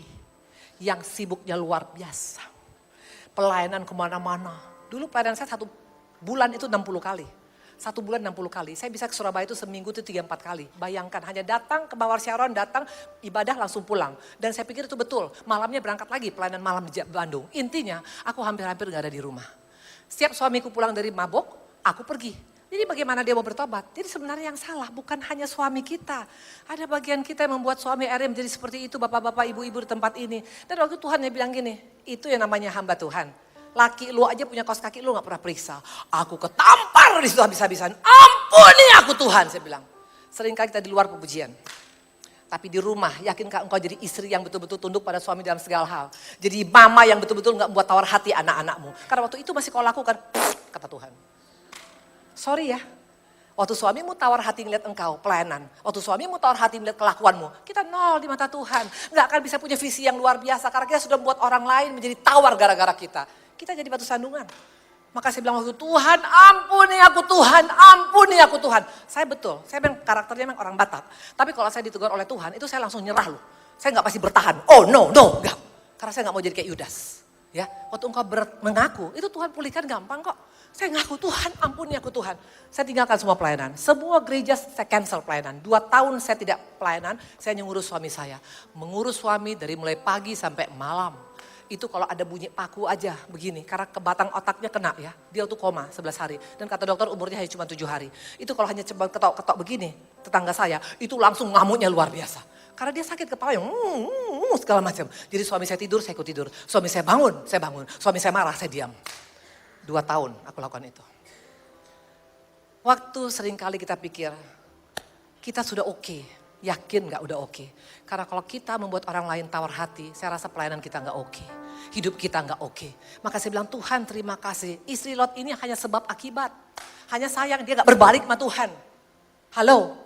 yang sibuknya luar biasa. Pelayanan kemana-mana. Dulu pelayanan saya 1 bulan itu 60 kali. 1 bulan 60 kali. Saya bisa ke Surabaya itu seminggu itu 3-4 kali. Bayangkan hanya datang ke Mawar Sharon, datang ibadah langsung pulang. Dan saya pikir itu betul. Malamnya berangkat lagi pelayanan malam di Bandung. Intinya aku hampir-hampir gak ada di rumah. Setiap suamiku pulang dari mabok, aku pergi. Jadi bagaimana dia mau bertobat? Jadi sebenarnya yang salah bukan hanya suami kita. Ada bagian kita yang membuat suami RM jadi seperti itu, bapak-bapak, ibu-ibu di tempat ini. Dan waktu Tuhan dia bilang gini, itu yang namanya hamba Tuhan. Laki lu aja punya kaos kaki lu gak pernah periksa. Aku ketampar di situ habis-habisan. Ampuni aku Tuhan, saya bilang. Seringkali kita di luar pujian. Tapi di rumah, yakinkah engkau jadi istri yang betul-betul tunduk pada suami dalam segala hal. Jadi mama yang betul-betul gak membuat tawar hati anak-anakmu. Karena waktu itu masih kau lakukan, kata Tuhan. Sorry ya. Waktu suamimu tawar hati ngeliat engkau, pelayanan. Waktu suamimu tawar hati ngeliat kelakuanmu, kita nol di mata Tuhan. Gak akan bisa punya visi yang luar biasa, karena kita sudah membuat orang lain menjadi tawar gara-gara kita. Kita jadi batu sandungan. Maka saya bilang waktu Tuhan, ampuni aku Tuhan, ampuni aku Tuhan. Saya betul, saya memang karakternya memang orang Batak. Tapi kalau saya ditegur oleh Tuhan, itu saya langsung nyerah loh. Saya gak pasti bertahan, oh no, enggak. Karena saya gak mau jadi kayak Yudas. Ya, waktu engkau mengaku, itu Tuhan pulihkan gampang kok. Saya ngaku Tuhan, ampuni aku Tuhan. Saya tinggalkan semua pelayanan. Semua gereja saya cancel pelayanan. 2 tahun saya tidak pelayanan, saya ngurus suami saya. Mengurus suami dari mulai pagi sampai malam. Itu kalau ada bunyi paku aja begini. Karena ke batang otaknya kena ya. Dia tuh koma 11 hari. Dan kata dokter umurnya hanya cuma 7 hari. Itu kalau hanya coba ketok-ketok begini, tetangga saya, itu langsung ngamuknya luar biasa. Karena dia sakit kepala yang segala macam. Jadi suami saya tidur, saya ikut tidur. Suami saya bangun, saya bangun. Suami saya marah, saya diam. 2 tahun aku lakukan itu. Waktu seringkali kita pikir, kita sudah oke. Yakin gak udah oke? Karena kalau kita membuat orang lain tawar hati, saya rasa pelayanan kita gak oke. Hidup kita gak oke. Maka saya bilang, Tuhan terima kasih. Istri Lot ini hanya sebab akibat. Hanya sayang dia gak berbalik sama Tuhan. Halo?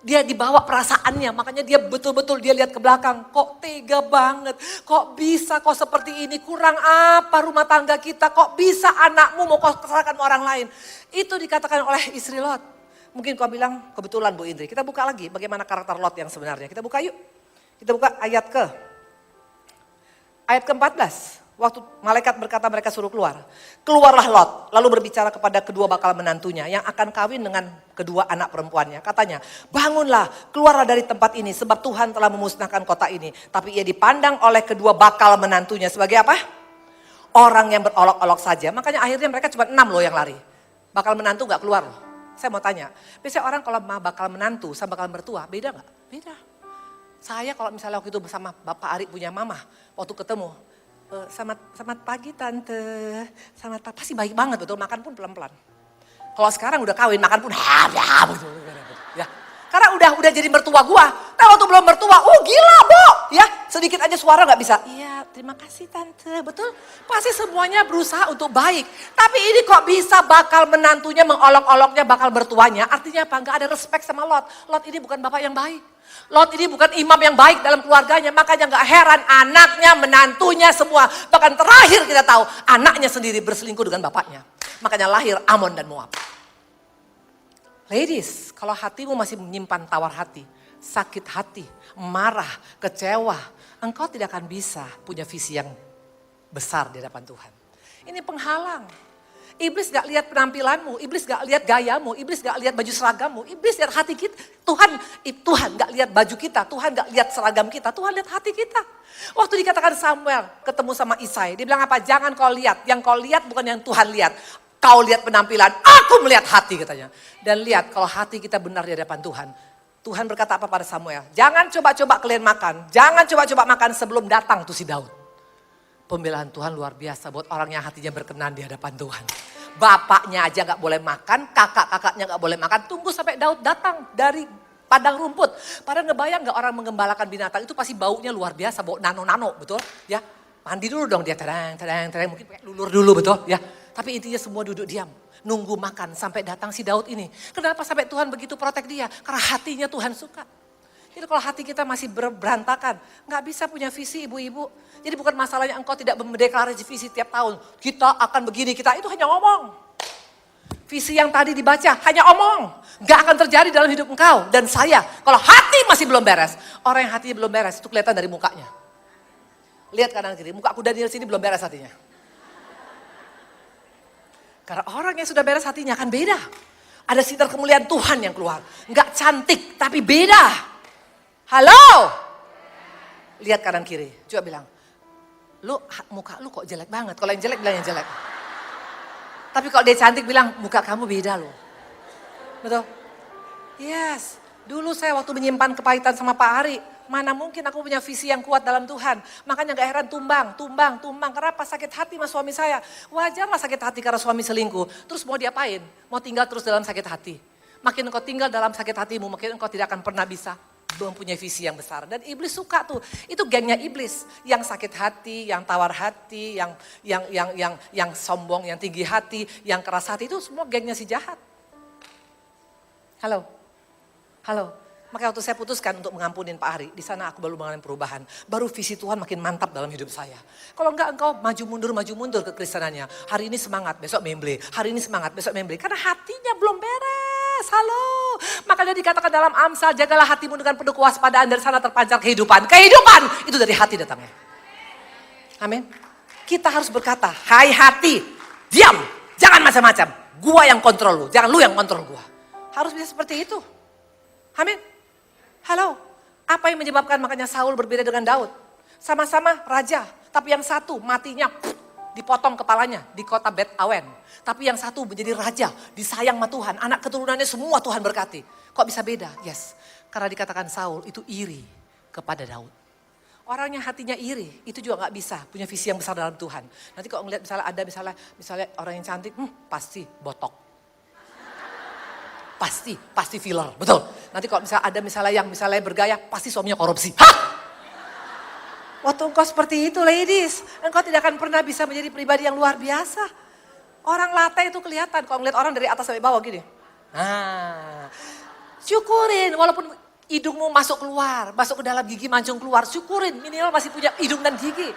Dia dibawa perasaannya, makanya dia betul-betul dia lihat ke belakang. Kok tega banget, kok bisa kok seperti ini, kurang apa rumah tangga kita, kok bisa anakmu mau kau serahkan ke orang lain. Itu dikatakan oleh istri Lot. Mungkin kau bilang, kebetulan Bu Indri, kita buka lagi bagaimana karakter Lot yang sebenarnya. Kita buka yuk, kita buka ayat ke-14. Waktu malaikat berkata mereka suruh keluar. Keluarlah Lot, lalu berbicara kepada kedua bakal menantunya yang akan kawin dengan kedua anak perempuannya. Katanya, bangunlah, keluarlah dari tempat ini sebab Tuhan telah memusnahkan kota ini. Tapi ia dipandang oleh kedua bakal menantunya sebagai apa? Orang yang berolok-olok saja. Makanya akhirnya mereka cuma 6 loh yang lari. Bakal menantu gak keluar loh. Saya mau tanya, biasanya orang kalau bakal menantu sama bakal mertua, beda gak? Beda. Saya kalau misalnya waktu itu bersama Bapak Ari punya mama, waktu ketemu, selamat pagi tante, selamat pagi, pasti baik banget betul, makan pun pelan-pelan. Kalau sekarang udah kawin, makan pun betul, ya. Karena udah jadi mertua gua. Nah waktu belum mertua, oh gila Bo, ya sedikit aja suara gak bisa. Iya terima kasih tante, betul. Pasti semuanya berusaha untuk baik. Tapi ini kok bisa bakal menantunya mengolok-oloknya bakal mertuanya. Artinya apa? Gak ada respect sama Lot. Lot ini bukan bapak yang baik. Lot ini bukan imam yang baik dalam keluarganya. Makanya gak heran anaknya, menantunya semua. Bahkan terakhir kita tahu anaknya sendiri berselingkuh dengan bapaknya. Makanya lahir Amon dan Moab. Ladies, kalau hatimu masih menyimpan tawar hati, sakit hati, marah, kecewa, engkau tidak akan bisa punya visi yang besar di hadapan Tuhan. Ini penghalang. Iblis gak lihat penampilanmu, iblis gak lihat gayamu, iblis gak lihat baju seragammu, iblis lihat hati kita. Tuhan gak lihat baju kita, Tuhan gak lihat seragam kita, Tuhan lihat hati kita. Waktu dikatakan Samuel ketemu sama Isai, dia bilang apa? Jangan kau lihat, yang kau lihat bukan yang Tuhan lihat. Kau lihat penampilan, aku melihat hati katanya. Dan lihat kalau hati kita benar di hadapan Tuhan. Tuhan berkata apa pada Samuel? Jangan coba-coba kalian makan, jangan coba-coba makan sebelum datang tuh si Daud. Pembelaan Tuhan luar biasa buat orang yang hatinya berkenan di hadapan Tuhan. Bapaknya aja gak boleh makan, kakak-kakaknya gak boleh makan. Tunggu sampai Daud datang dari padang rumput. Padahal ngebayang gak orang menggembalakan binatang itu pasti baunya luar biasa, bau nano-nano, betul? Ya, mandi dulu dong dia, terang, mungkin pakai lulur dulu, betul? Ya, tapi intinya semua duduk diam, nunggu makan sampai datang si Daud ini. Kenapa sampai Tuhan begitu protek dia? Karena hatinya Tuhan suka. Jadi kalau hati kita masih berantakan, gak bisa punya visi ibu-ibu. Jadi bukan masalahnya engkau tidak mendeklarasi visi tiap tahun. Kita akan begini, kita itu hanya ngomong. Visi yang tadi dibaca hanya omong. Gak akan terjadi dalam hidup engkau dan saya. Kalau hati masih belum beres. Orang yang hatinya belum beres itu kelihatan dari mukanya. Lihat kanan kiri, muka aku Daniel sini belum beres hatinya. Karena orang yang sudah beres hatinya akan beda. Ada sinar kemuliaan Tuhan yang keluar. Gak cantik tapi beda. Halo? Lihat kanan kiri, coba bilang. Muka lu kok jelek banget. Kalau yang jelek bilang yang jelek. Tapi kalau dia cantik bilang muka kamu beda loh. Betul? Yes. Dulu saya waktu menyimpan kepahitan sama Pak Ari. Mana mungkin aku punya visi yang kuat dalam Tuhan. Makanya gak heran tumbang. Kenapa sakit hati sama suami saya? Wajarlah sakit hati karena suami selingkuh. Terus mau diapain? Mau tinggal terus dalam sakit hati. Makin engkau tinggal dalam sakit hatimu, makin engkau tidak akan pernah bisa mempunyai visi yang besar. Dan iblis suka tuh. Itu gengnya iblis. Yang sakit hati, yang tawar hati, yang sombong, yang tinggi hati, yang keras hati. Itu semua gengnya si jahat. Halo. Makanya waktu saya putuskan untuk mengampunin Pak Ari. Di sana aku baru mengalami perubahan. Baru visi Tuhan makin mantap dalam hidup saya. Kalau enggak engkau maju mundur kekristenannya. Hari ini semangat, besok memble. Hari ini semangat, besok memble. Karena hatinya belum beres. Halo. Makanya dikatakan dalam Amsal, jagalah hatimu dengan penuh kewaspadaan, dari sana terpancar kehidupan. Kehidupan itu dari hati datangnya. Amin. Kita harus berkata, hai hati, diam, jangan macam-macam. Gua yang kontrol lu, jangan lu yang kontrol gua. Harus bisa seperti itu. Amin. Halo. Apa yang menyebabkan makanya Saul berbeda dengan Daud? Sama-sama raja, tapi yang satu matinya dipotong kepalanya di kota Bet Awen. Tapi yang satu menjadi raja, disayang sama Tuhan. Anak keturunannya semua Tuhan berkati. Kok bisa beda? Yes, karena dikatakan Saul itu iri kepada Daud. Orang yang hatinya iri, itu juga gak bisa punya visi yang besar dalam Tuhan. Nanti kalau ngeliat misalnya orang yang cantik, pasti botok. Pasti filler, betul. Nanti kalau misalnya yang bergaya, pasti suaminya korupsi. Hah? Waktu engkau seperti itu ladies, engkau tidak akan pernah bisa menjadi pribadi yang luar biasa. Orang latte itu kelihatan, kalau ngeliat orang dari atas sampai bawah gini. Syukurin, walaupun hidungmu masuk ke dalam gigi mancung keluar, syukurin minimal masih punya hidung dan gigi.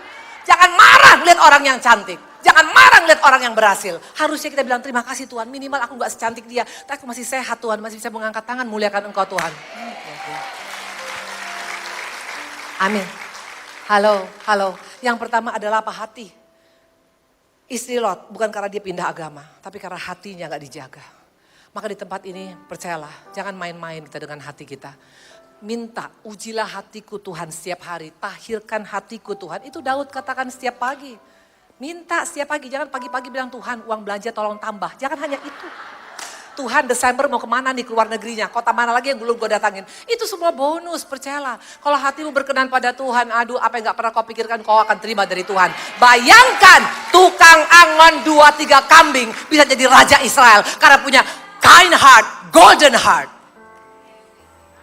Jangan marah ngeliat orang yang cantik. Jangan marah ngeliat orang yang berhasil. Harusnya kita bilang terima kasih Tuhan, minimal aku gak secantik dia. Tapi aku masih sehat Tuhan, masih bisa mengangkat tangan, muliakan Engkau Tuhan. Amin. Halo. Yang pertama adalah apa? Hati. Istri Lot bukan karena dia pindah agama, tapi karena hatinya gak dijaga. Maka di tempat ini percayalah, jangan main-main kita dengan hati kita. Minta, ujilah hatiku Tuhan setiap hari, tahirkan hatiku Tuhan. Itu Daud katakan setiap pagi. Minta setiap pagi, jangan pagi-pagi bilang Tuhan uang belanja tolong tambah. Jangan hanya itu. Tuhan Desember mau kemana nih keluar negerinya, kota mana lagi yang belum gue datangin. Itu semua bonus, percayalah. Kalau hatimu berkenan pada Tuhan, aduh apa yang gak pernah kau pikirkan kau akan terima dari Tuhan. Bayangkan tukang angon 2-3 kambing bisa jadi Raja Israel. Karena punya kind heart, golden heart.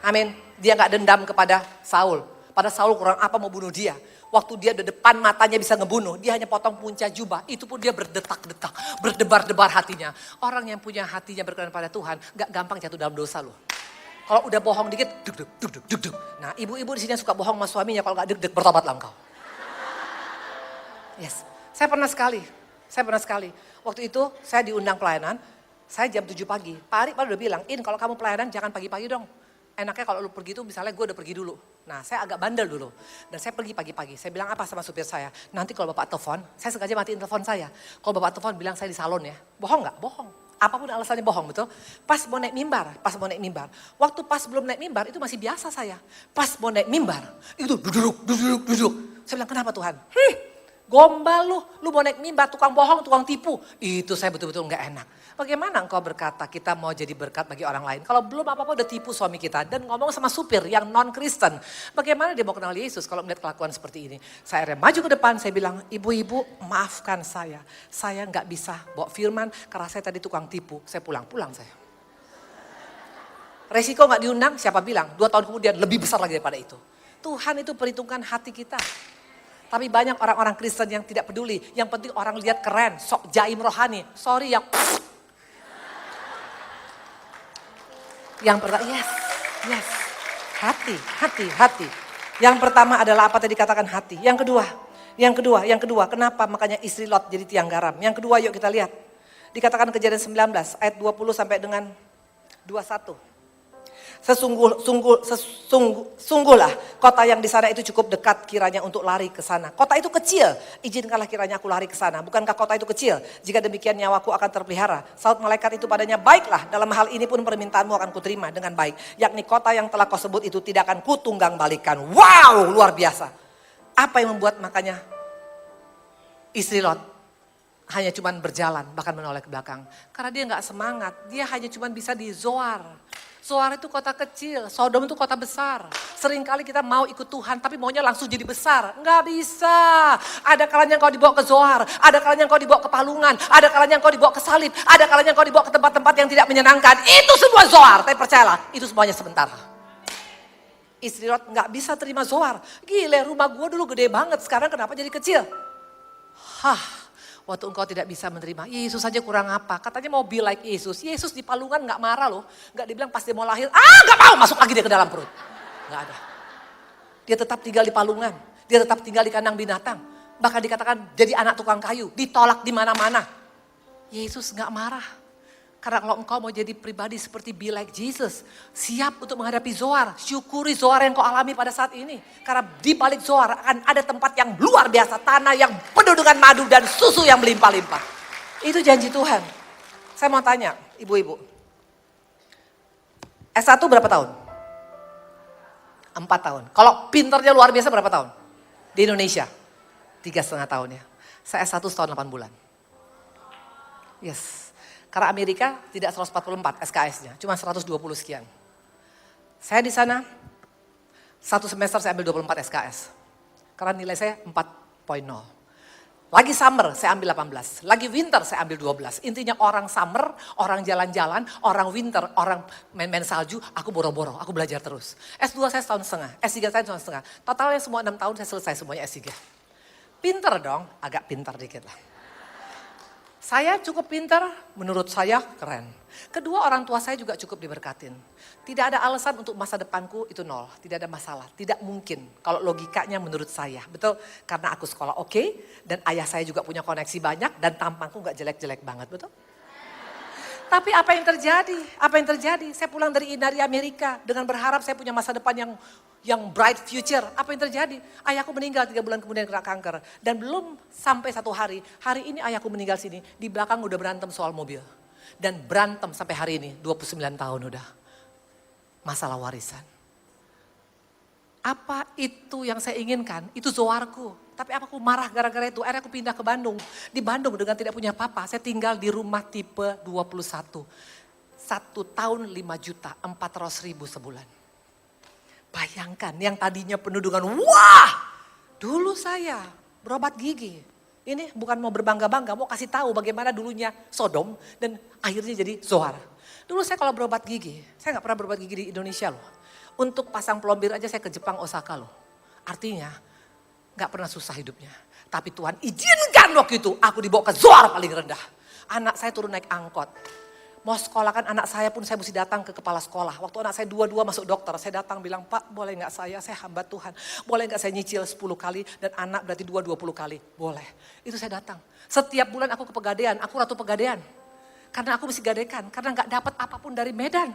Amin. Dia gak dendam kepada Saul. Pada Saul kurang apa mau bunuh dia. Waktu dia di depan matanya bisa ngebunuh, dia hanya potong punca jubah. Itu pun dia berdetak-detak, berdebar-debar hatinya. Orang yang punya hatinya berkenan pada Tuhan, gak gampang jatuh dalam dosa loh. Kalau udah bohong dikit, duk. Nah ibu-ibu di sini suka bohong sama suaminya, kalau gak deg-deg bertobatlah engkau. Yes, saya pernah sekali. Waktu itu saya diundang pelayanan, saya jam 7 pagi. Pak Ari udah bilang, kalau kamu pelayanan jangan pagi-pagi dong. enaknya kalau lu pergi tuh misalnya gue udah pergi dulu. Nah saya agak bandel dulu. Dan saya pergi pagi-pagi. Saya bilang apa sama supir saya? Nanti kalau bapak telepon, saya sengaja matiin telepon saya. Kalau bapak telepon bilang saya di salon ya. Bohong gak? Bohong. Apapun alasannya bohong, betul. Pas mau naik mimbar. Waktu pas belum naik mimbar itu masih biasa saya. Pas mau naik mimbar, itu duduk. Saya bilang kenapa Tuhan? Gombal lu mau naik mimbar, tukang bohong, tukang tipu. Itu saya betul-betul gak enak. Bagaimana engkau berkata kita mau jadi berkat bagi orang lain. Kalau belum apa-apa udah tipu suami kita. Dan ngomong sama supir yang non-Kristen. Bagaimana dia mau kenal Yesus kalau melihat kelakuan seperti ini. Saya akhirnya maju ke depan, saya bilang, ibu-ibu maafkan saya. Saya gak bisa bawa firman karena saya tadi tukang tipu. Saya pulang saya. Resiko gak diundang, siapa bilang? 2 tahun kemudian lebih besar lagi daripada itu. Tuhan itu perhitungkan hati kita. Tapi banyak orang-orang Kristen yang tidak peduli. Yang penting orang lihat keren, sok jaim rohani. Sorry yang... Yang pertama, yes. Hati. Yang pertama adalah apa tadi dikatakan hati. Yang kedua. Kenapa makanya istri Lot jadi tiang garam. Yang kedua yuk kita lihat. Dikatakan Kejadian 19 ayat 20 sampai dengan 21. Sungguhlah kota yang di sana itu cukup dekat kiranya untuk lari ke sana. Kota itu kecil, izinkanlah kiranya aku lari ke sana. Bukankah kota itu kecil? Jika demikian nyawaku akan terpelihara. Saud malaikat itu padanya, baiklah dalam hal ini pun permintaanmu akan kuterima dengan baik. Yakni kota yang telah kau sebut itu tidak akan kutunggang balikan. Wow, luar biasa. Apa yang membuat makanya istri Lot hanya cuman berjalan bahkan menoleh ke belakang. Karena dia gak semangat, dia hanya cuman bisa di Zoar. Zoar itu kota kecil, Sodom itu kota besar. Seringkali kita mau ikut Tuhan tapi maunya langsung jadi besar. Enggak bisa. Ada kalanya kau dibawa ke Zoar, ada kalanya kau dibawa ke Palungan, ada kalanya kau dibawa ke Salib, ada kalanya kau dibawa ke tempat-tempat yang tidak menyenangkan. Itu semua Zoar, tapi percayalah itu semuanya sebentar. Istri Lot gak bisa terima Zoar. Gile, rumah gue dulu gede banget, sekarang kenapa jadi kecil? Waktu engkau tidak bisa menerima, Yesus saja kurang apa? Katanya mau be like Yesus. Yesus di Palungan gak marah loh. Gak dibilang pas dia mau lahir, gak mau masuk lagi dia ke dalam perut. Gak ada. Dia tetap tinggal di Palungan. Dia tetap tinggal di kandang binatang. Bahkan dikatakan jadi anak tukang kayu. Ditolak di mana-mana. Yesus gak marah. Karena kalau engkau mau jadi pribadi seperti be like Jesus, siap untuk menghadapi Zoar, syukuri Zoar yang kau alami pada saat ini. Karena di balik Zoar akan ada tempat yang luar biasa, tanah yang penuh dengan madu dan susu yang melimpah-limpah. Itu janji Tuhan. Saya mau tanya, ibu-ibu. S1 berapa tahun? 4 tahun. Kalau pinternya luar biasa berapa tahun? Di Indonesia? 3,5 tahun ya. Saya S1 setahun 8 bulan. Yes. Karena Amerika tidak 144 SKS-nya, cuma 120 sekian. Saya di sana, 1 semester saya ambil 24 SKS. Karena nilai saya 4,0. Lagi summer saya ambil 18, lagi winter saya ambil 12. Intinya orang summer, orang jalan-jalan, orang winter, orang main-main salju, aku boro-boro, aku belajar terus. S2 saya setahun setengah, S3 saya setahun setengah. Totalnya semua 6 tahun saya selesai semuanya S3. Pinter dong, agak pinter dikit lah. Saya cukup pintar, menurut saya keren. Kedua, orang tua saya juga cukup diberkatin. Tidak ada alasan untuk masa depanku itu 0, tidak ada masalah. Tidak mungkin kalau logikanya menurut saya. Betul, karena aku sekolah oke, dan ayah saya juga punya koneksi banyak dan tampangku gak jelek-jelek banget, betul? Tapi apa yang terjadi? Saya pulang dari Amerika dengan berharap saya punya masa depan yang bright future. Apa yang terjadi? Ayahku meninggal 3 bulan kemudian kena kanker. Dan belum sampai 1 hari ini ayahku meninggal sini. Di belakang udah berantem soal mobil. Dan berantem sampai hari ini, 29 tahun udah. Masalah warisan. Apa itu yang saya inginkan? Itu Zoarku. Tapi apa aku marah gara-gara itu? Akhirnya aku pindah ke Bandung. Di Bandung dengan tidak punya papa, saya tinggal di rumah tipe 21. 1 tahun 5.400.000 sebulan. Bayangkan yang tadinya penuh dengan wah, dulu saya berobat gigi. Ini bukan mau berbangga-bangga, mau kasih tahu bagaimana dulunya Sodom dan akhirnya jadi Zoar. Dulu saya kalau berobat gigi, saya gak pernah berobat gigi di Indonesia loh. Untuk pasang plombir aja saya ke Jepang, Osaka loh. Artinya gak pernah susah hidupnya. Tapi Tuhan izinkan waktu itu aku dibawa ke Zoar paling rendah. Anak saya turun naik angkot. Mau sekolahkan anak saya pun saya mesti datang ke kepala sekolah. Waktu anak saya 2 masuk dokter, saya datang bilang, Pak boleh gak saya hamba Tuhan. Boleh gak saya nyicil 10 kali dan anak berarti 20 kali. Boleh, itu saya datang. Setiap bulan aku ke Pegadaian, aku ratu Pegadaian. Karena aku mesti gadekan, karena gak dapat apapun dari Medan.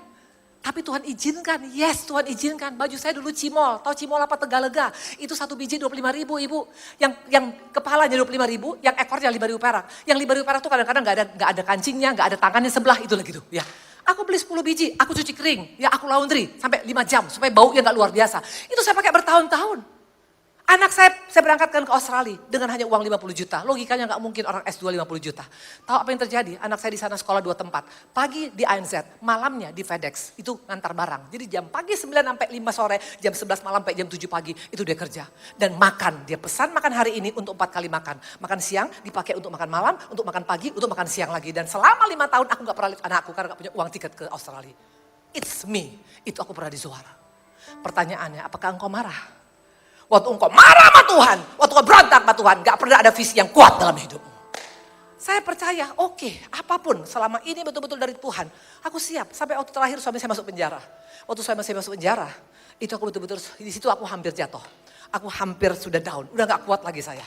Tapi Tuhan izinkan, yes Tuhan izinkan. Baju saya dulu cimol, tahu cimol apa Tegalega? Itu satu biji 25.000 ibu. Yang kepalanya 25.000, yang ekornya 5.000 perak. Yang 5.000 perak tuh kadang-kadang gak ada kancingnya, gak ada tangannya sebelah itu lagi tuh. Ya. Aku beli 10 biji, aku cuci kering, ya aku laundry sampai 5 jam supaya baunya gak luar biasa. Itu saya pakai bertahun-tahun. Anak saya berangkatkan ke Australia dengan hanya uang 50 juta. Logikanya gak mungkin orang S2 50 juta. Tahu apa yang terjadi? Anak saya di sana sekolah 2 tempat. Pagi di ANZ, malamnya di FedEx. Itu ngantar barang. Jadi jam pagi 9 sampai 5 sore, jam 11 malam sampai jam 7 pagi. Itu dia kerja. Dan makan. Dia pesan makan hari ini untuk 4 kali makan. Makan siang dipakai untuk makan malam, untuk makan pagi, untuk makan siang lagi. Dan selama 5 tahun aku gak pernah lihat anakku karena gak punya uang tiket ke Australia. It's me. Itu aku pernah di Zohar. Pertanyaannya, apakah engkau marah? Waktu engkau marah sama Tuhan, waktu engkau berontak sama Tuhan, gak pernah ada visi yang kuat dalam hidupmu. Saya percaya, oke, apapun selama ini betul-betul dari Tuhan, aku siap. Sampai waktu terakhir suami saya masuk penjara. Waktu suami saya masuk penjara, itu aku betul-betul, di situ aku hampir jatuh. Aku hampir sudah down, udah gak kuat lagi saya.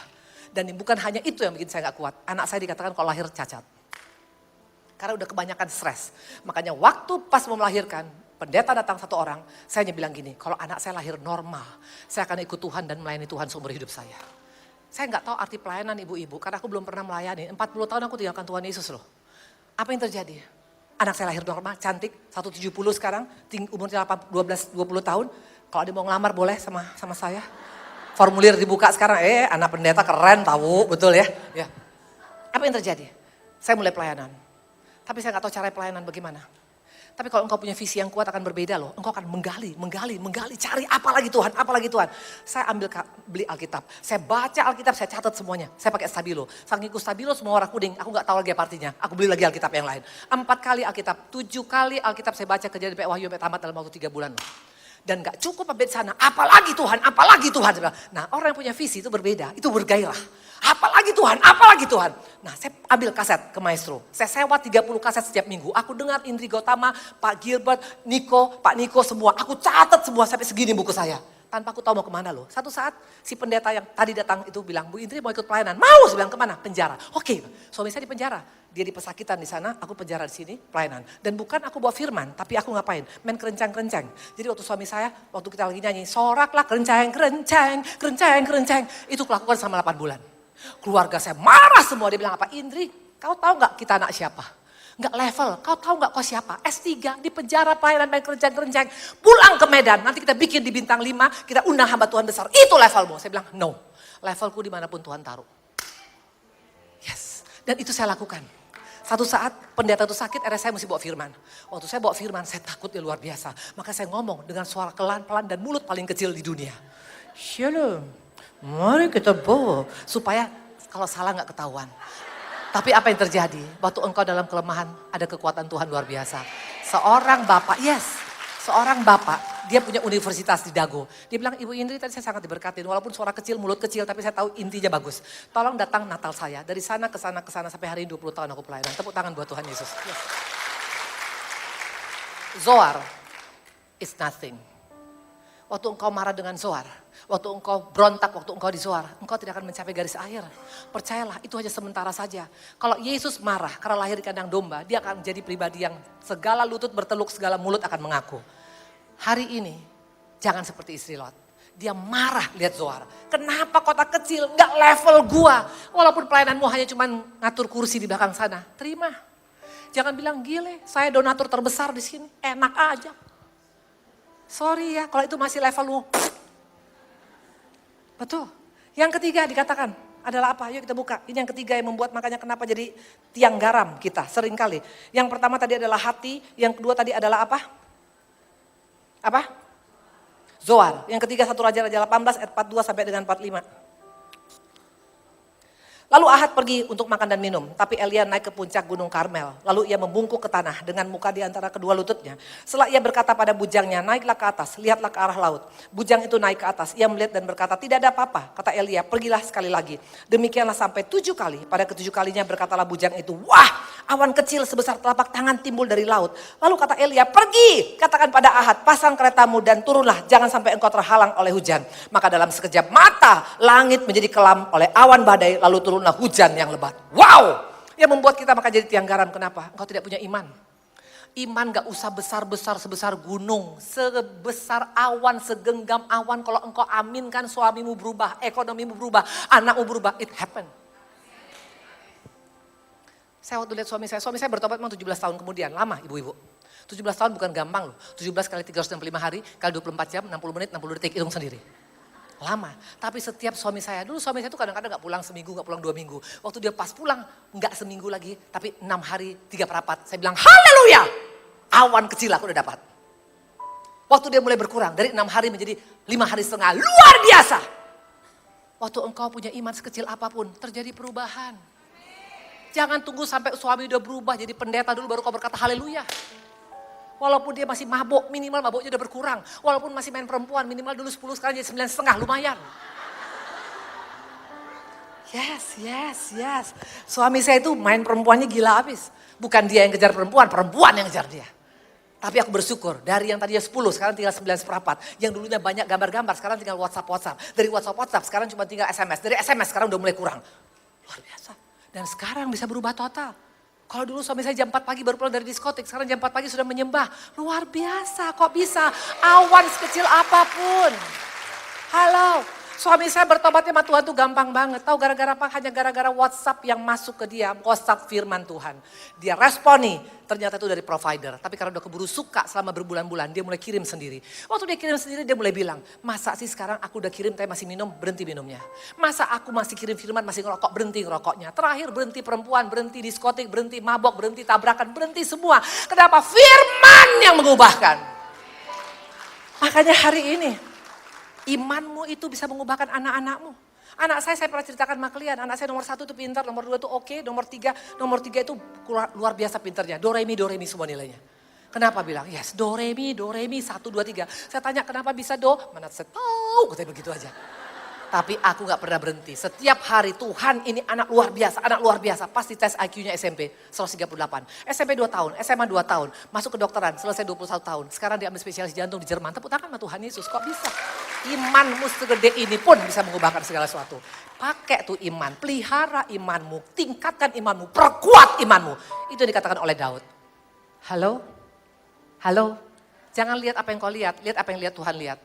Dan bukan hanya itu yang bikin saya gak kuat, anak saya dikatakan kalau lahir cacat. Karena udah kebanyakan stres. Makanya waktu pas mau melahirkan, pendeta datang satu orang, saya hanya bilang gini, kalau anak saya lahir normal, saya akan ikut Tuhan dan melayani Tuhan seumur hidup saya. Saya nggak tahu arti pelayanan ibu-ibu, karena aku belum pernah melayani. 40 tahun aku tinggalkan Tuhan Yesus loh. Apa yang terjadi? Anak saya lahir normal, cantik, 170 sekarang, umurnya 12-20 tahun. Kalau ada mau ngelamar boleh sama saya. Formulir dibuka sekarang, anak pendeta keren tahu, betul ya. Ya. Apa yang terjadi? Saya mulai pelayanan. Tapi saya nggak tahu cara pelayanan bagaimana. Tapi kalau engkau punya visi yang kuat akan berbeda loh. Engkau akan menggali, cari apa lagi Tuhan. Saya beli Alkitab, saya baca Alkitab, saya catat semuanya. Saya pakai Stabilo. Saking Stabilo semua orang kuning, aku gak tahu lagi apa artinya. Aku beli lagi Alkitab yang lain. 4 kali Alkitab, 7 kali Alkitab saya baca Kejadian sampai Wahyu sampai tamat dalam waktu 3 bulan loh. Dan gak cukup sampai di sana, apalagi Tuhan. Nah orang yang punya visi itu berbeda, itu bergairah. Apalagi Tuhan. Nah saya ambil kaset ke Maestro. Saya sewa 30 kaset setiap minggu. Aku dengar Indri Gautama, Pak Gilbert, Pak Niko semua. Aku catat semua sampai segini buku saya. Tanpa aku tahu mau kemana loh. Satu saat si pendeta yang tadi datang itu bilang, Bu Indri mau ikut pelayanan. Mau, saya bilang kemana? Penjara. Oke, suami saya di penjara. Dia di pesakitan di sana, aku penjara di sini, pelayanan. Dan bukan aku bawa firman, tapi aku ngapain? Main kerencang-kerencang. Jadi waktu suami saya, waktu kita lagi nyanyi, soraklah kerencang. Itu kulakukan selama 8 bulan. Keluarga saya marah semua, dia bilang apa? Indri, kau tahu gak kita anak siapa? Gak level, kau tahu gak kau siapa? S3 di penjara pelayanan main kerencang. Pulang ke Medan, nanti kita bikin di bintang 5, kita undang hamba Tuhan besar. Itu levelmu. Saya bilang no, levelku dimanapun Tuhan taruh. Yes, dan itu saya lakukan. Satu saat pendeta itu sakit, akhirnya saya mesti bawa firman. Waktu saya bawa firman, saya takut ya luar biasa. Maka saya ngomong dengan suara pelan-pelan dan mulut paling kecil di dunia. Shalom. Mari kita bawa supaya kalau salah gak ketahuan. Tapi apa yang terjadi? Waktu engkau dalam kelemahan ada kekuatan Tuhan luar biasa. Seorang bapak, dia punya universitas di Dago. Dia bilang, Ibu Indri tadi saya sangat diberkatin. Walaupun suara kecil, mulut kecil, tapi saya tahu intinya bagus. Tolong datang Natal saya. Dari sana ke sana sampai hari ini 20 tahun aku pelayanan. Tepuk tangan buat Tuhan Yesus. Yes. Zohar is nothing. Waktu engkau marah dengan Zohar, waktu engkau berontak, waktu engkau di Zohar, engkau tidak akan mencapai garis akhir. Percayalah, itu hanya sementara saja. Kalau Yesus marah karena lahir di kandang domba, dia akan menjadi pribadi yang segala lutut berteluk, segala mulut akan mengaku. Hari ini, jangan seperti istri Lot. Dia marah lihat Zohar. Kenapa kota kecil, gak level gua. Walaupun pelayananmu hanya cuma ngatur kursi di belakang sana, terima. Jangan bilang gile, saya donatur terbesar di sini, enak aja. Sorry ya, kalau itu masih level lu. Betul. Yang ketiga dikatakan adalah apa? Yuk kita buka. Ini yang ketiga yang membuat makanya kenapa jadi tiang garam kita sering kali. Yang pertama tadi adalah hati, yang kedua tadi adalah apa? Apa? Zohar. Yang ketiga 1 Raja-Raja 18 ayat 42 sampai dengan 45. Lalu Ahad pergi untuk makan dan minum, tapi Elia naik ke puncak gunung Karmel. Lalu ia membungkuk ke tanah dengan muka di antara kedua lututnya. Setelah ia berkata pada bujangnya, naiklah ke atas, lihatlah ke arah laut. Bujang itu naik ke atas, ia melihat dan berkata, tidak ada apa-apa. Kata Elia, pergilah sekali lagi. Demikianlah sampai 7 kali. Pada ke-7 kalinya berkatalah bujang itu, wah, awan kecil sebesar telapak tangan timbul dari laut. Lalu kata Elia, pergi, katakan pada Ahad, pasang keretamu dan turunlah, jangan sampai engkau terhalang oleh hujan. Maka dalam sekejap mata, langit menjadi kelam oleh awan badai, lalu turunlah hujan yang lebat. Wow! Yang membuat kita maka jadi tiang garam. Kenapa? Engkau tidak punya iman. Iman gak usah besar-besar sebesar gunung, sebesar awan, segenggam awan. Kalau engkau aminkan suamimu berubah, ekonomimu berubah, anakmu berubah, it happen. Saya waktu lihat suami saya bertobat memang 17 tahun kemudian, lama ibu-ibu. 17 tahun bukan gampang loh, 17 kali 365 hari, kali 24 jam, 60 menit, 60 detik, hitung sendiri. Lama, tapi setiap suami saya, dulu suami saya tuh kadang-kadang gak pulang seminggu, gak pulang 2 minggu. Waktu dia pas pulang, gak seminggu lagi, tapi 6 hari, 3 perapat. Saya bilang, haleluya, awan kecil aku udah dapat. Waktu dia mulai berkurang, dari 6 hari menjadi 5 hari setengah, luar biasa. Waktu engkau punya iman sekecil apapun, terjadi perubahan. Jangan tunggu sampai suami udah berubah jadi pendeta dulu baru kau berkata haleluya. Walaupun dia masih mabuk, minimal mabuknya udah berkurang. Walaupun masih main perempuan, minimal dulu 10 sekarang jadi 9,5, lumayan. Yes. Suami saya itu main perempuannya gila habis. Bukan dia yang kejar perempuan, perempuan yang kejar dia. Tapi aku bersyukur, dari yang tadinya 10, sekarang tinggal 9 seperempat. Yang dulunya banyak gambar-gambar, sekarang tinggal WhatsApp. Dari WhatsApp, sekarang cuma tinggal SMS. Dari SMS sekarang udah mulai kurang. Luar biasa. Dan sekarang bisa berubah total. Kalau dulu suami saya jam 4 pagi baru pulang dari diskotik, sekarang jam 4 pagi sudah menyembah. Luar biasa, kok bisa? Awan sekecil apapun. Halo, suami saya bertobatnya sama Tuhan tuh gampang banget. Tahu gara-gara apa? Hanya gara-gara WhatsApp yang masuk ke dia, WhatsApp firman Tuhan. Dia responi, ternyata itu dari provider. Tapi karena udah keburu suka selama berbulan-bulan, dia mulai kirim sendiri. Waktu dia kirim sendiri, dia mulai bilang, masa sih sekarang aku udah kirim tapi masih minum, berhenti minumnya. Masa aku masih kirim firman, masih ngerokok, berhenti ngerokoknya. Terakhir berhenti perempuan, berhenti diskotik, berhenti mabok, berhenti tabrakan, berhenti semua. Kenapa? Firman yang mengubahkan. Makanya hari ini, imanmu itu bisa mengubahkan anak-anakmu. Anak saya pernah ceritakan sama kalian, anak saya nomor 1 itu pintar, nomor 2 itu oke, nomor 3 itu luar biasa pintarnya. Do, re, mi semua nilainya. Kenapa bilang? Yes, do, re, mi, 1, 2, 3. Saya tanya kenapa bisa do? Mana saya tahu, katanya begitu aja. Tapi aku gak pernah berhenti. Setiap hari Tuhan ini anak luar biasa. Pasti tes IQ-nya SMP 138. SMP 2 tahun, SMA 2 tahun. Masuk ke dokteran, selesai 21 tahun. Sekarang dia ambil spesialis jantung di Jerman. Tepuk tangan sama Tuhan Yesus, kok bisa? Imanmu segede ini pun bisa mengubahkan segala sesuatu. Pakai tuh iman, pelihara imanmu, tingkatkan imanmu, perkuat imanmu. Itu yang dikatakan oleh Daud. Halo? Jangan lihat apa yang kau lihat apa yang lihat Tuhan lihat.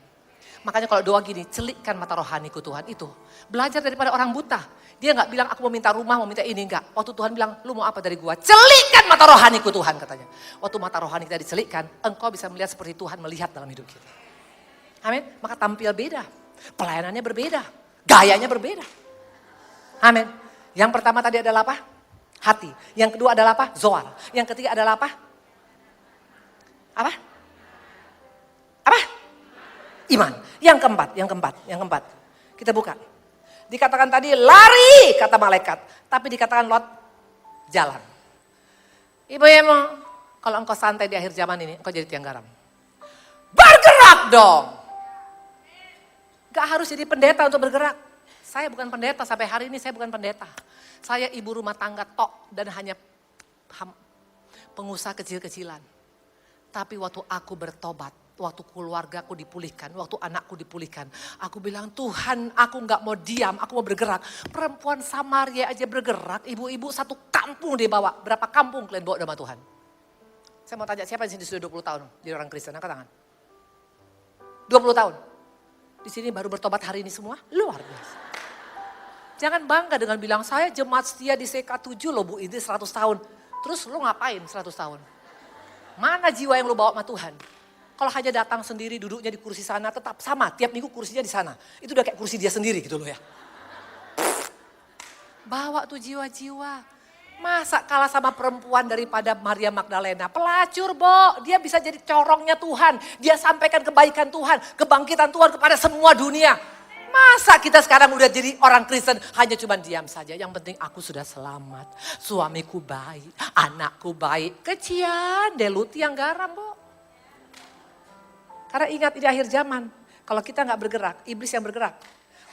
Makanya kalau doa gini, celikkan mata rohaniku Tuhan itu. Belajar daripada orang buta. Dia gak bilang aku mau minta rumah, mau minta ini, enggak. Waktu Tuhan bilang, lu mau apa dari gua? Celikkan mata rohaniku Tuhan katanya. Waktu mata rohani kita dicelikkan, engkau bisa melihat seperti Tuhan melihat dalam hidup kita. Amin. Maka tampil beda, pelayanannya berbeda, gayanya berbeda. Amin. Yang pertama tadi adalah apa? Hati. Yang kedua adalah apa? Zoar. Yang ketiga adalah apa? Apa? Iman. Yang keempat. Kita buka. Dikatakan tadi lari kata malaikat. Tapi dikatakan Lot jalan. Ibu emang kalau engkau santai di akhir zaman ini, engkau jadi tiang garam. Bergerak dong. Gak harus jadi pendeta untuk bergerak. Saya bukan pendeta, sampai hari ini saya bukan pendeta. Saya ibu rumah tangga tok dan hanya pengusaha kecil-kecilan. Tapi waktu aku bertobat, waktu keluargaku dipulihkan, waktu anakku dipulihkan. Aku bilang, Tuhan aku gak mau diam, aku mau bergerak. Perempuan Samaria aja bergerak, ibu-ibu satu kampung dia bawa. Berapa kampung kalian bawa nama Tuhan? Saya mau tanya, siapa di sini sudah 20 tahun jadi orang Kristen? Angkat tangan. 20 tahun. Di sini baru bertobat hari ini semua, luar biasa. Jangan bangga dengan bilang, saya jemaat setia di CK7 loh Bu, ini 100 tahun. Terus lu ngapain 100 tahun? Mana jiwa yang lu bawa sama Tuhan? Kalau hanya datang sendiri duduknya di kursi sana tetap sama. Tiap minggu kursinya di sana. Itu udah kayak kursi dia sendiri gitu loh ya. Bawa tuh jiwa-jiwa. Masa kalah sama perempuan daripada Maria Magdalena. Pelacur Bo. Dia bisa jadi corongnya Tuhan. Dia sampaikan kebaikan Tuhan. Kebangkitan Tuhan kepada semua dunia. Masa kita sekarang udah jadi orang Kristen hanya cuma diam saja. Yang penting aku sudah selamat. Suamiku baik. Anakku baik. Kecian deh lu tiang garam Bo. Karena ingat di akhir zaman, kalau kita gak bergerak, iblis yang bergerak.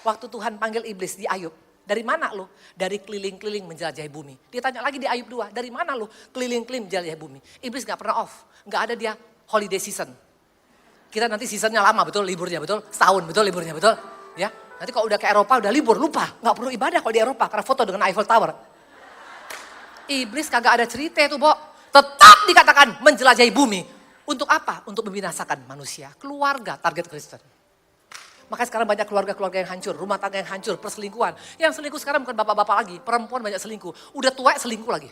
Waktu Tuhan panggil iblis di Ayub, dari mana lu? Dari keliling-keliling menjelajahi bumi. Dia tanya lagi di Ayub 2, dari mana lu? Keliling-keliling menjelajahi bumi. Iblis gak pernah off, gak ada dia holiday season. Kita nanti seasonnya lama betul, liburnya betul, setahun betul liburnya betul. Ya, nanti kalau udah ke Eropa udah libur, lupa. Gak perlu ibadah kalau di Eropa, karena foto dengan Eiffel Tower. Iblis kagak ada cerita itu Bo. tetap dikatakan menjelajahi bumi. Untuk apa? Untuk membinasakan manusia. Keluarga target Kristen. Makanya sekarang banyak keluarga-keluarga yang hancur, rumah tangga yang hancur, perselingkuhan. Yang selingkuh sekarang bukan bapak-bapak lagi, perempuan banyak selingkuh. Udah tua selingkuh lagi.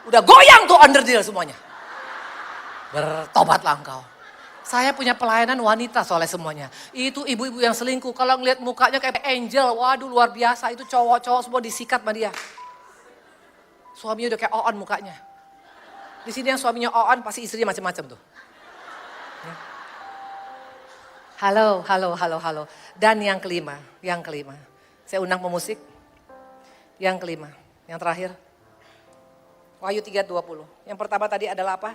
Udah goyang tuh underdeal semuanya. Bertobatlah engkau. Saya punya pelayanan wanita soalnya semuanya. Itu ibu-ibu yang selingkuh, kalau ngeliat mukanya kayak angel, waduh luar biasa. Itu cowok-cowok semua disikat sama dia. Suaminya udah kayak Oon mukanya. Di sini yang suaminya Oon pasti istrinya macam-macam tuh. Halo. Dan yang kelima. Saya undang pemusik. Yang kelima, yang terakhir. Wahyu 3:20. Yang pertama tadi adalah apa?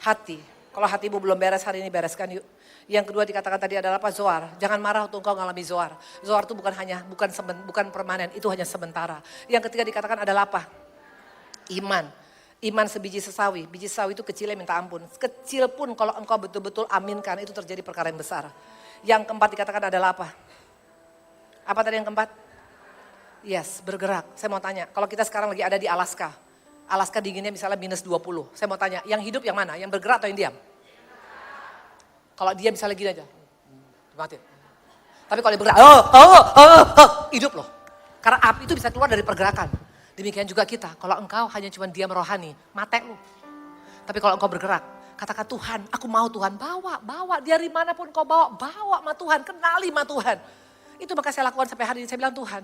Hati. Kalau hatimu belum beres hari ini bereskan yuk. Yang kedua dikatakan tadi adalah apa? Zoar. Jangan marah untuk engkau mengalami zoar. Zoar itu bukan permanen, itu hanya sementara. Yang ketiga dikatakan adalah apa? Iman. Iman sebiji sesawi. Biji sesawi itu kecilnya minta ampun. Kecil pun kalau engkau betul-betul aminkan itu terjadi perkara yang besar. Yang keempat dikatakan adalah apa? Apa tadi yang keempat? Yes, bergerak. Saya mau tanya, kalau kita sekarang lagi ada di Alaska. Alaska dinginnya misalnya -20. Saya mau tanya, yang hidup yang mana? Yang bergerak atau yang diam? Kalau dia misalnya gini aja. Mati. Tapi kalau dia bergerak, hidup loh. Karena api itu bisa keluar dari pergerakan. Demikian juga kita, kalau engkau hanya cuma diam rohani, mate lu. Tapi kalau engkau bergerak, katakan Tuhan, aku mau Tuhan, bawa dari manapun kau bawa sama Tuhan, kenali sama Tuhan. Itu maka saya lakukan sampai hari ini, saya bilang Tuhan,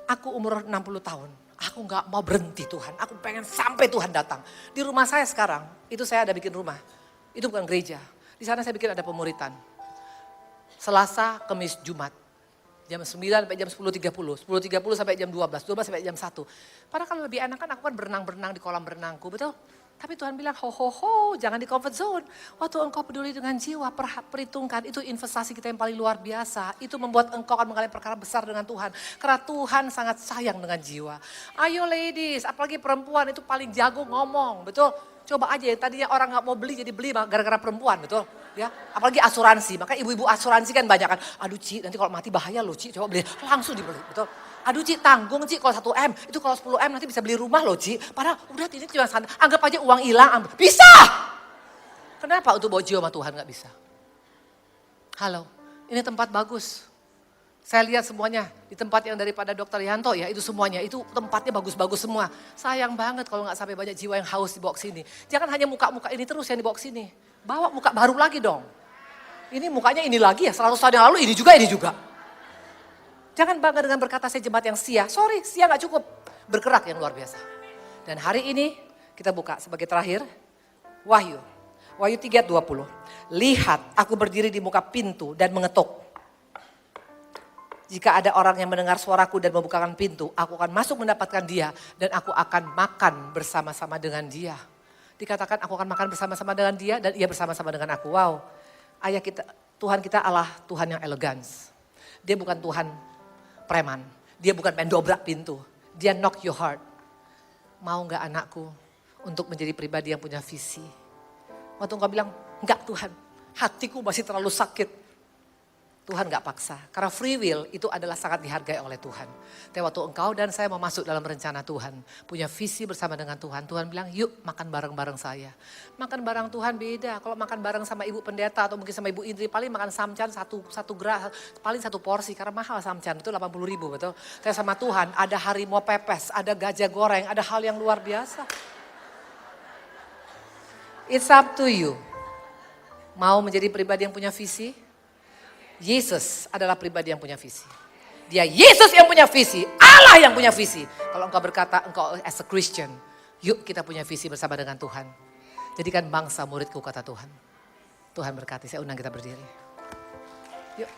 aku umur 60 tahun, aku gak mau berhenti Tuhan, aku pengen sampai Tuhan datang. Di rumah saya sekarang, itu saya ada bikin rumah, itu bukan gereja. Di sana saya bikin ada pemuritan. Selasa, Kamis, Jumat. Jam 9 sampai jam 10.30, 10.30 sampai jam 12 sampai jam 1. Padahal kalau lebih enak kan aku kan berenang di kolam berenangku, betul? Tapi Tuhan bilang, jangan di comfort zone. Waktu engkau peduli dengan jiwa, perhitungkan, itu investasi kita yang paling luar biasa. Itu membuat engkau akan mengalami perkara besar dengan Tuhan. Karena Tuhan sangat sayang dengan jiwa. Ayo ladies, apalagi perempuan itu paling jago ngomong, betul? Coba aja yang tadinya orang gak mau beli jadi beli gara-gara perempuan, betul? Ya, apalagi asuransi, maka ibu-ibu asuransi kan banyak kan, aduh Ci nanti kalau mati bahaya loh Ci, coba beli, langsung dibeli, betul. Aduh Ci tanggung Ci kalau 1M, itu kalau 10M nanti bisa beli rumah loh Ci. Padahal udah ini cuma santai, anggap aja uang hilang, bisa. Kenapa untuk bawa jiwa sama Tuhan gak bisa? Halo, ini tempat bagus. Saya lihat semuanya di tempat yang daripada Dr. Yanto ya, itu semuanya, itu tempatnya bagus-bagus semua. Sayang banget kalau gak sampai banyak jiwa yang haus dibawa ke sini. Jangan hanya muka-muka ini terus yang dibawa ke sini. Bawa muka baru lagi dong. Ini mukanya ini lagi ya, 100 tahun yang lalu ini juga. Jangan bangga dengan berkata saya jemaat yang sia. Sorry, sia gak cukup. Bergerak yang luar biasa. Dan hari ini kita buka sebagai terakhir. Wahyu 3:20. Lihat aku berdiri di muka pintu dan mengetuk. Jika ada orang yang mendengar suaraku dan membukakan pintu, aku akan masuk mendapatkan dia dan aku akan makan bersama-sama dengan dia. Dikatakan aku akan makan bersama-sama dengan dia dan ia bersama-sama dengan aku. Wow, ayah kita, Tuhan kita Allah Tuhan yang elegans. Dia bukan Tuhan preman, dia bukan main dobrak pintu. Dia knock your heart. Mau gak anakku untuk menjadi pribadi yang punya visi? Waktu engkau bilang, enggak Tuhan, hatiku masih terlalu sakit. Tuhan gak paksa, karena free will itu adalah sangat dihargai oleh Tuhan. Tapi waktu engkau dan saya mau masuk dalam rencana Tuhan, punya visi bersama dengan Tuhan, Tuhan bilang yuk makan bareng-bareng saya. Makan bareng Tuhan beda, kalau makan bareng sama ibu pendeta atau mungkin sama ibu Indri, paling makan samcan satu gerak, paling satu porsi, karena mahal samcan itu 80.000 betul. Tapi sama Tuhan ada harimau pepes, ada gajah goreng, ada hal yang luar biasa. It's up to you. Mau menjadi pribadi yang punya visi? Yesus adalah pribadi yang punya visi. Dia Yesus yang punya visi, Allah yang punya visi. Kalau engkau berkata engkau as a Christian, yuk kita punya visi bersama dengan Tuhan. Jadikan bangsa muridku kata Tuhan. Tuhan berkati, saya undang kita berdiri. Yuk.